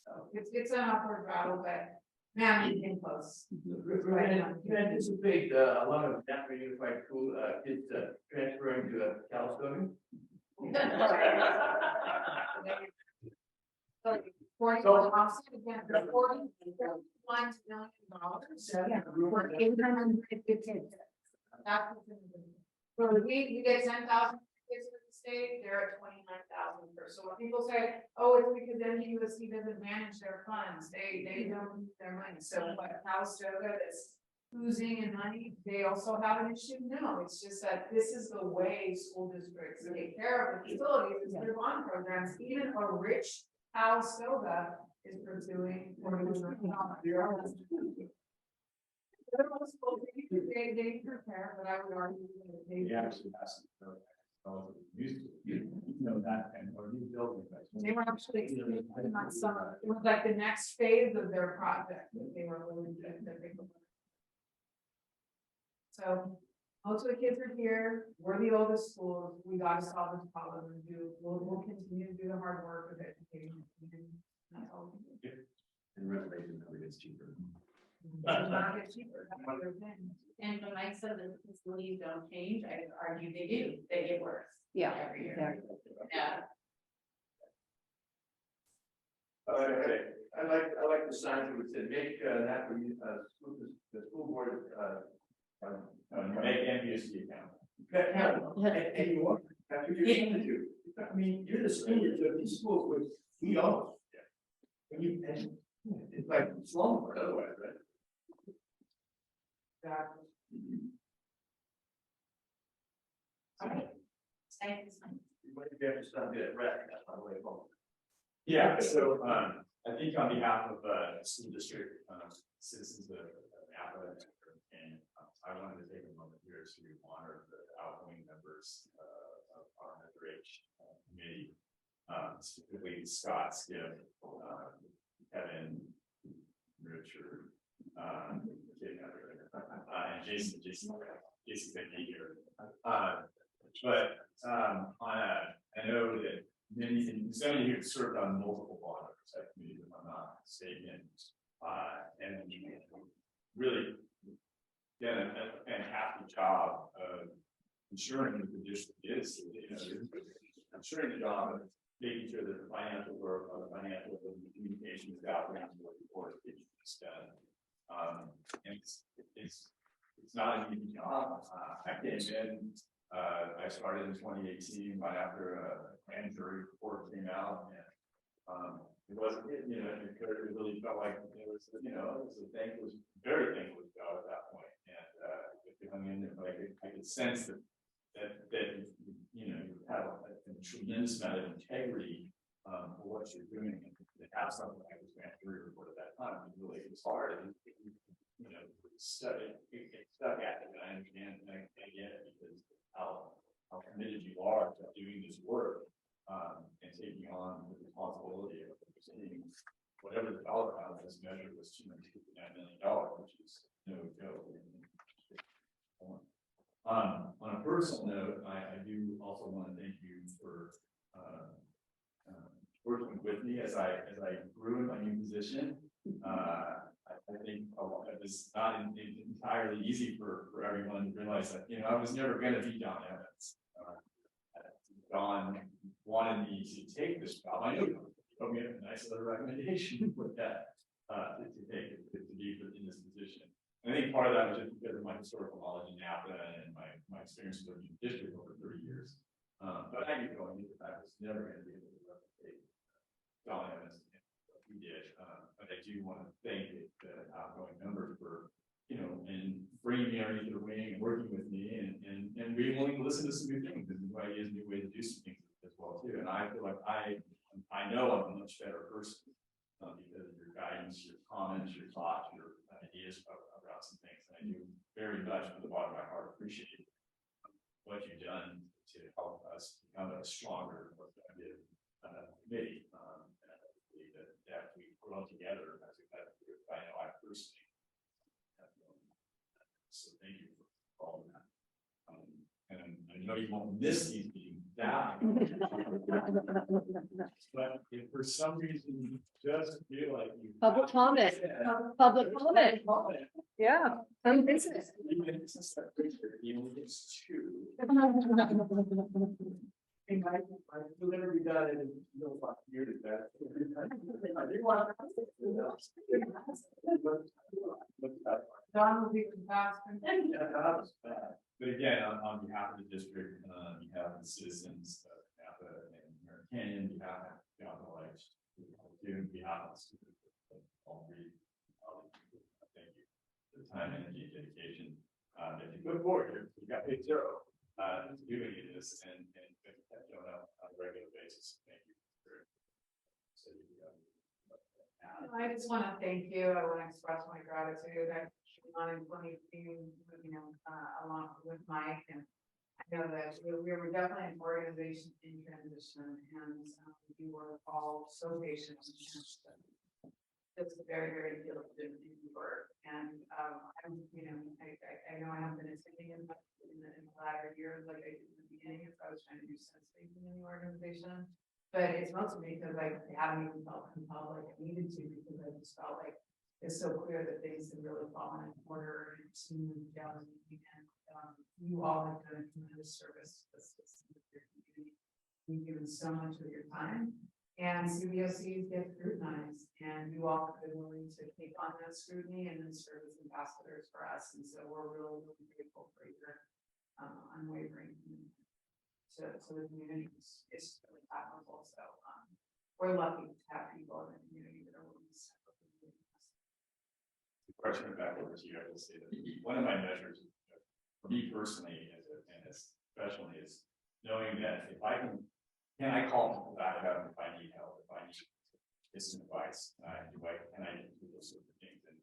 So it's an awkward battle, but man, we came close. You anticipate a lot of Napa Unified School kids transferring to Calistoga? $41 million for 850 kids. So we get 10,000 kids in the state, they're at 29,000 per. So when people say, oh, it's because NUSC doesn't manage their funds, they don't use their money. So what Calistoga is losing in money, they also have an issue? No, it's just that this is the way school districts take care of the facilities, is their bond programs. Even a rich Calistoga is pursuing they prepare, but I would argue that they actually has you know that and or new building. They were actually experiencing that summer. It was like the next phase of their project that they were willing to. So most of the kids are here. We're the oldest schools. We got to solve this problem and we'll continue to do the hard work of educating. That's all we can do. And renovation probably gets cheaper. Not get cheaper. And when I said that the facilities don't change, I argue they do, they get worse. Yeah, Every year. exactly. Yeah. I like the sign that would say, make, that, the school board, Make MBSD account. and you are, that's what you're gonna do. I mean, you're the stewards of these schools, which we own. And you, and it's like slumlord otherwise, right? Exactly. All right. Thanks. You might have to stop it, right, that's not the way home. Yeah, so, I think on behalf of, school district, citizens of Napa, and I wanted to take a moment here to honor the outgoing members, of our underage committee. Specifically Scott, Skip, Kevin, Richard, and Jason couldn't be here. I know that some of you have served on multiple board oversight committees, if I'm not mistaken. And really done a fantastic job of ensuring that the district is, ensuring the job of making sure that the financial work, or the financial communication is out there, what the board is done. And it's not an easy job. I came in, I started in 2018, right after a grand jury report came out, and it wasn't, it really felt like it was, it was a thankless, very thankless job at that point. And I mean, like I could sense that you have a tremendous amount of integrity for what you're doing, and to have something like this grand jury report at that time, it really was hard. And, stuck at it, and I understand, and I get it, because how committed you are to doing this work, and taking on the responsibility of seeing whatever the dollar amount of this measure was $259 million, which is no joke. On a personal note, I do also want to thank you for working with me as I grew in my new position. I think it was not entirely easy for everyone to realize that, I was never going to be Don Evans. Don wanted me to take this job. I know he put me a nice little recommendation with that, to take it, to be in this position. And I think part of that was just because of my historical knowledge in Napa and my experience with the district over 30 years. But I knew going into that, I was never going to be able to replicate Don Evans and what he did. But I do want to thank the outgoing members for, and bringing me underneath their wing and working with me and being willing to listen to some new things and new ideas, new ways to do some things as well too. And I feel like I know I'm a much better person because of your guidance, your comments, your thoughts, your ideas about some things. And I do very much from the bottom of my heart appreciate what you've done to help us become a stronger, more effective committee. And I believe that we grow together as a group. I know I personally have grown. So thank you for all of that. And I know you won't miss these meetings that much. But if for some reason you just feel like you Public comment. Public comment. Yeah, some business. even if it's a picture, even if it's two. I delivered you done in no fucking year to that. I didn't want Don will be compassionate. But again, on behalf of the district, on behalf of the citizens of Napa and American Canyon, on behalf of on behalf of all three, thank you for the time, energy, and dedication. If you go forward, you got page 0 doing this and on a regular basis. Thank you. I just want to thank you. I want to express my gratitude. I've been on 20, along with Mike, and I know that we were definitely an organization in transition, and we were all so patient. Just very, very diligent in the work, and I know I haven't been attending in the latter years like I did in the beginning, as I was trying to do sense making in the organization. But it's mostly because I haven't even felt compelled like I needed to, because I just felt like it's so clear that things have really fallen in order and smooth down. And you all have done a tremendous service to this system of your community. You've given so much of your time, and CBOCs get scrutinized, and you all have been willing to take on that scrutiny and then serve as ambassadors for us. And so we're really, really grateful for your unwavering commitment to the community. It's really admirable. So we're lucky to have people in the community that are willing to step up and do this. Question back over to you, I will say that one of my measures, for me personally, and especially, is knowing that if I can I call people back about if I need help, if I need this advice, can I do those sort of things, and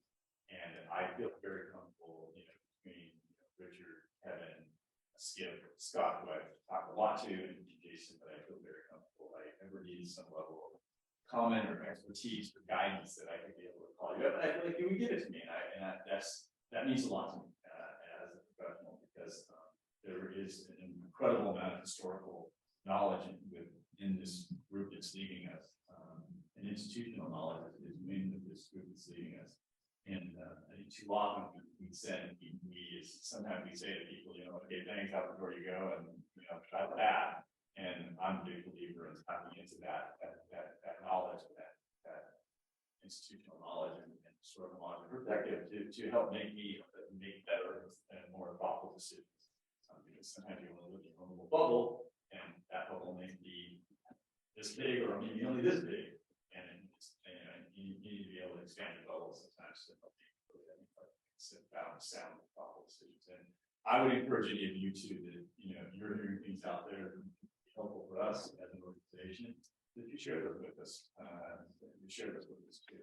I feel very comfortable, between Richard, Kevin, Skip, Scott, who I've talked a lot to, and Jason, but I feel very comfortable. I ever need some level of comment or expertise or guidance that I could be able to call you up, and I feel like you would give it to me, and that means a lot to me as a professional, because there is an incredible amount of historical knowledge in this group that's leading us, and institutional knowledge is main of this group that's leading us. And I think too often sometimes we say to people, okay, thanks, out the door you go, and try that. And I'm a big believer in tapping into that knowledge, that institutional knowledge and sort of knowledge and perspective to help make me make better and more thoughtful decisions. Because sometimes you want to live in your own little bubble, and that bubble may be this big or maybe only this big, and you need to be able to expand your bubble sometimes to help you sit down and sound thoughtful decisions. And I would encourage any of you to that you're hearing things out there that would be helpful for us as an organization, that you share those with us. You share this with us too,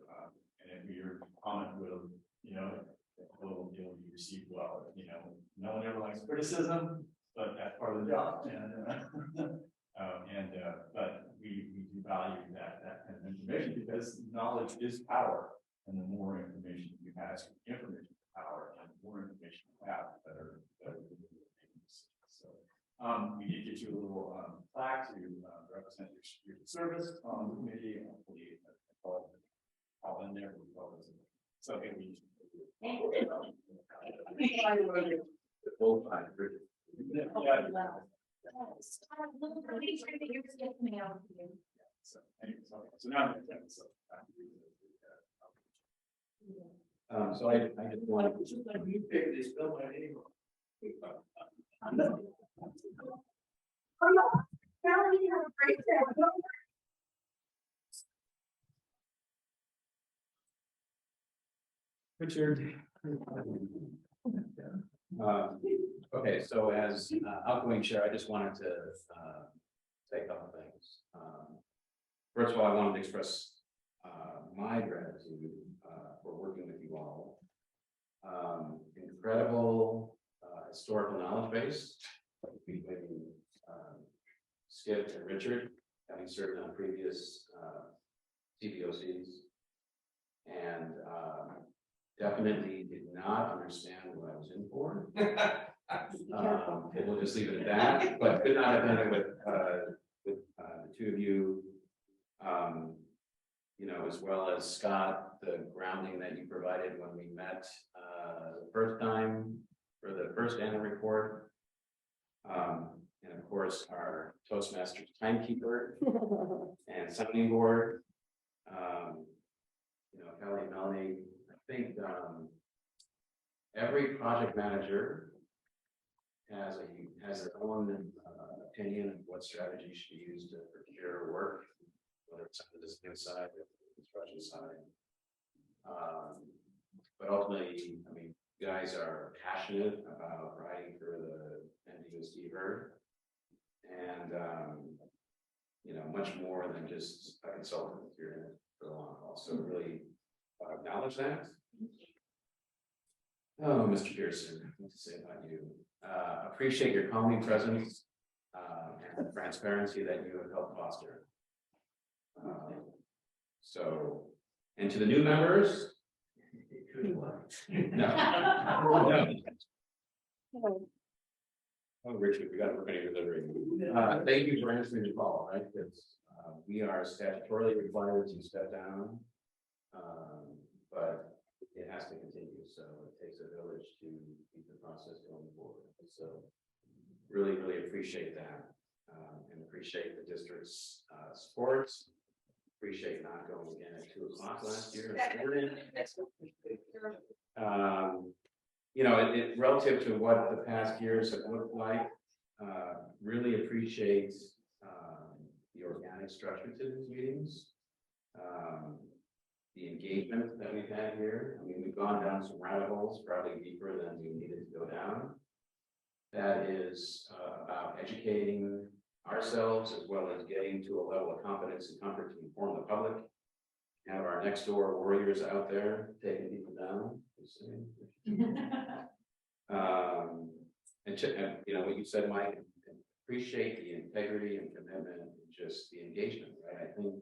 and if your comment will be received well. No one ever likes criticism, but that's part of the job. But we do value that kind of information, because knowledge is power, and the more information you have, information is power, and the more information you have, the better. So we did get you a little plaque to represent your service on the committee. Hopefully, all in there. Something we both sides. Make sure that yours gets mailed to you. So now. So I just want to. You pick this, spell my name. Oh, no. Melanie, you have a great day. Richard. Okay, so as outgoing chair, I just wanted to say a couple things. First of all, I wanted to express my gratitude for working with you all. Incredible historical knowledge base between Skip and Richard, having served on previous CBOCs, and definitely did not understand what I was in for. We'll just leave it at that, but could not have done it with the two of you, as well as Scott, the grounding that you provided when we met the first time for the first annual report. And of course, our Toastmasters timekeeper and sounding board. Kelly and Melanie, I think every project manager has their own opinion of what strategy should be used to procure work, whether it's on the design side or the construction side. But ultimately, you guys are passionate about writing for the NDOSD herd, and much more than just a consultant. You're in it for the long haul, so really acknowledge that. Oh, Mr. Pearson, what to say about you? Appreciate your calming presence and the transparency that you have helped foster. And to the new members, no. Oh, Richard, we got to work on your delivery. Thank you for answering the call, right? Because we are statutorily required to step down. But it has to continue, so it takes a village to keep the process going forward. So really, really appreciate that, and appreciate the district's support. Appreciate not going again at 2:00 last year. You know, it relative to what the past years have looked like, really appreciate the organic structure to these meetings. The engagement that we've had here. I mean, we've gone down some rabbit holes, probably deeper than we needed to go down. That is about educating ourselves as well as getting to a level of competence and comfort to inform the public. Have our next door warriors out there taking people down. And you know what you said, Mike, appreciate the integrity and commitment and just the engagement, right? I think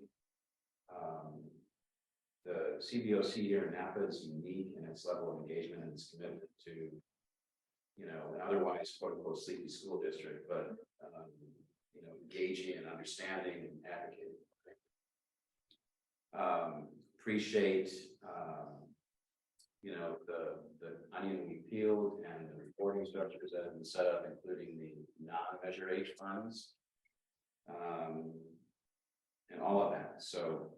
the CBOC here in Napa is unique in its level of engagement and its commitment to, you know, an otherwise quote unquote sleepy school district, but you know, engaging and understanding and advocating. Appreciate you know, the onion we peeled and the reporting structures that have been set up, including the non-Measure H funds, and all of that. So,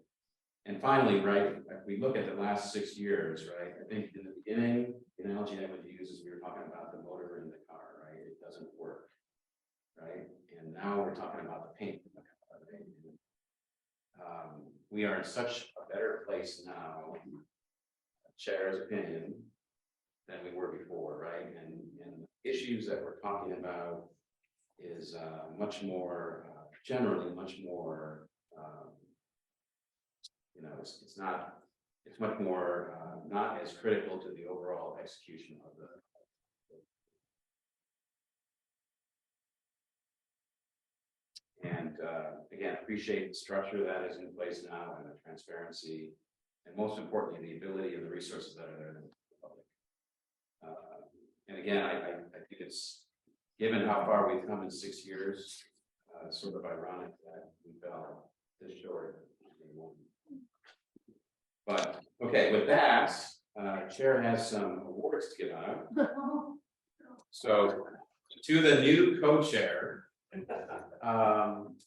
and finally, right, if we look at the last 6 years, right, I think in the beginning, the analogy I would use is we were talking about the motor in the car, right? It doesn't work, right? And now we're talking about the paint in the car, right? We are in such a better place now, Chair's opinion, than we were before, right? And issues that we're talking about is much more, generally much more, you know, it's much more not as critical to the overall execution of the. And again, appreciate the structure that is in place now and the transparency, and most importantly, the ability and the resources that are there to the public. And again, I think it's, given how far we've come in 6 years, sort of ironic that we fell this short. But okay, with that, Chair has some awards to give out. So to the new co-chair,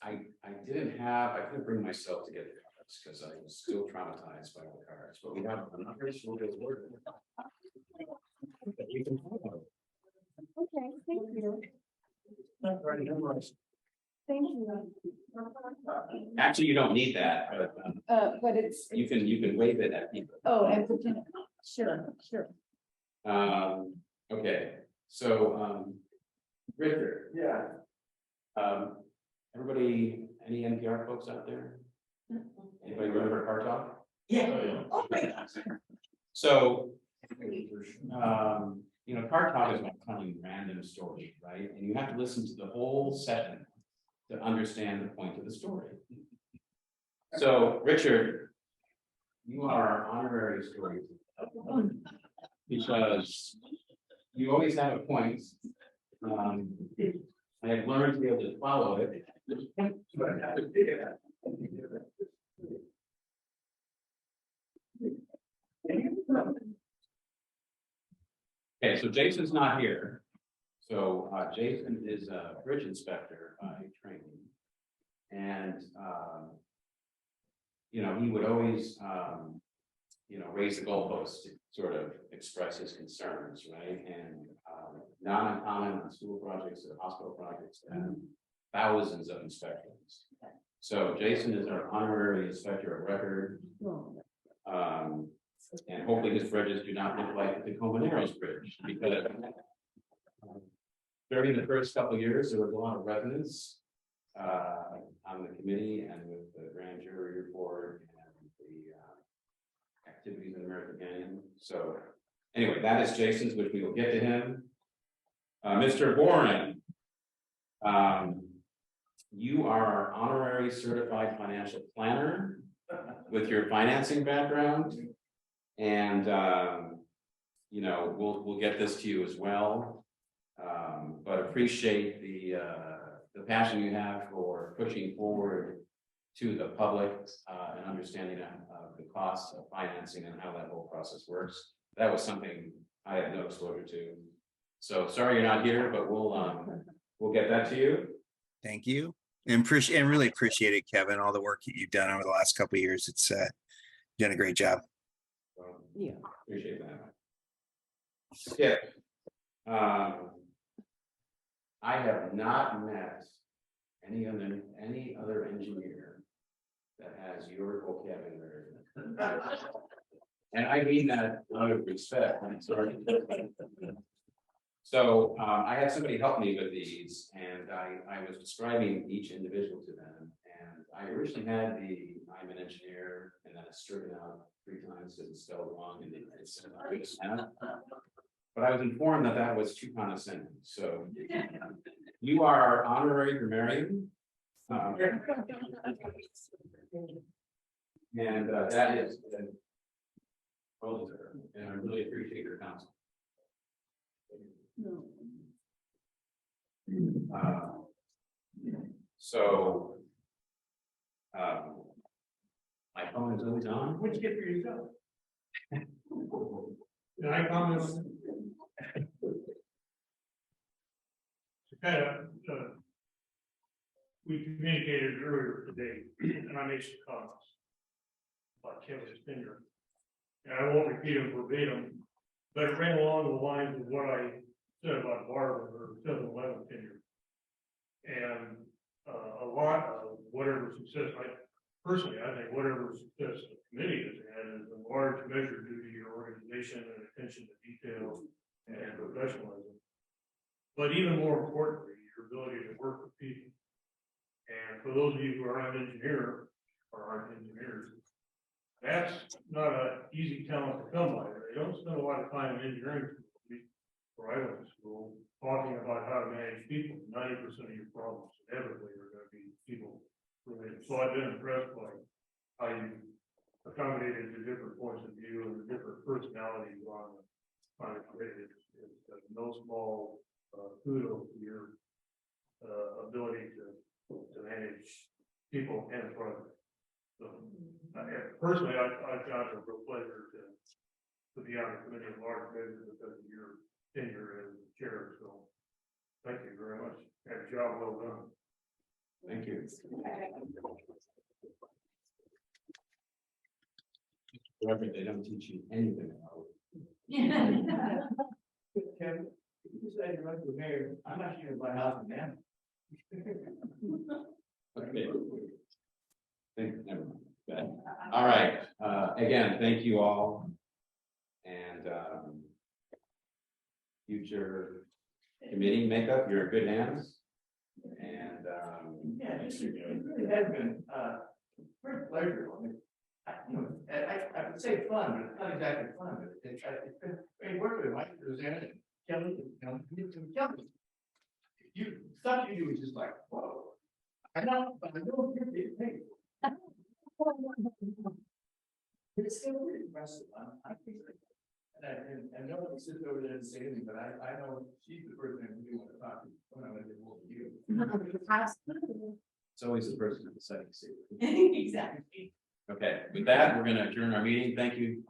I couldn't bring myself to get the cards because I was still traumatized by the cards, but we have another award. You can follow. Okay, thank you. Thank you. Actually, you don't need that, But it's. you can wave it at people. Oh, and sure. Okay, so Richard. Yeah. Everybody, any NPR folks out there? Anybody remember Car Talk? Yeah. Oh my gosh. So, you know, Car Talk is about telling random stories, right? And you have to listen to the whole session to understand the point of the story. So, Richard, you are our honorary storyteller because you always have a point. I have learned to be able to follow it. Okay, so Jason's not here. So Jason is a bridge inspector by training. And you know, he would always you know, raise the goalposts to sort of express his concerns, right? And not uncommon on school projects or hospital projects and thousands of inspections. So Jason is our honorary inspector of record. And hopefully his bridges do not look like the Tacoma Narrows Bridge, because during the first couple of years, there was a lot of resonance on the committee and with the grand jury report and the activities in American Canyon. So anyway, that is Jason's, which we will get to him. Mr. Boren, you are our honorary certified financial planner with your financing background. And, you know, we'll get this to you as well. But appreciate the passion you have for pushing forward to the public and understanding of the costs of financing and how that whole process works. that was something I had no exposure to. So sorry you're not here, but we'll get that to you. Thank you. And really appreciate it, Kevin, all the work that you've done over the last couple of years. It's done a great job. So, Yeah. appreciate that. Yeah. I have not met any other engineer that has your vocabulary. And I mean that out of respect, I'm sorry. So I had somebody help me with these, and I was describing each individual to them. And I originally had the I'm an engineer, and then it's stricken out 3 times because it's spelled wrong, and it's but I was informed that that was too condescending. So you are honorary grammarian. And that is well deserved, and I really appreciate your counsel. No. So my phone is always on. What'd you get for yourself? Can I comment on that? Kind of, we communicated earlier today, and I made some comments about Kevin's tenure. And I won't repeat them verbatim, but it ran along the lines of what I said about Barber or 7-11 tenure. And a lot of whatever success, I think whatever success the committee has had is in large measure due to your organization and attention to detail and professionalism. But even more importantly, your ability to work with people. And for those of you who aren't engineers, that's not an easy talent to come by. They don't spend a lot of time in engineering school, where I went to school, talking about how to manage people. 90% of your problems inevitably are going to be people related. So I've been impressed by how you accommodated the different points of view and the different personalities on the committee. It's no small kudos to your ability to manage people and projects. So personally, I found it a real pleasure to be on the committee in large measure because of your tenure as chair. So thank you very much. And job well done. Thank you. They don't teach you anything about it. Kevin, you said you're like the mayor, I'm not sure my house in man. Okay. Never mind. Good. All right. Again, thank you all. And future committee makeup, you're in good hands. And Yeah, it really has been great pleasure. I would say fun, but it's not exactly fun, but it's been great work with Mike, Rosanna, and Kelly, and Kelly. Stuff you do is just like, whoa. I know, but I know you're getting paid. But it's still pretty impressive. I think and nobody sits over there and say anything, but I know she's the person who we want to talk to when I'm going to hold you. it's always the person in the setting seat. Exactly. Okay, with that, we're going to adjourn our meeting. Thank you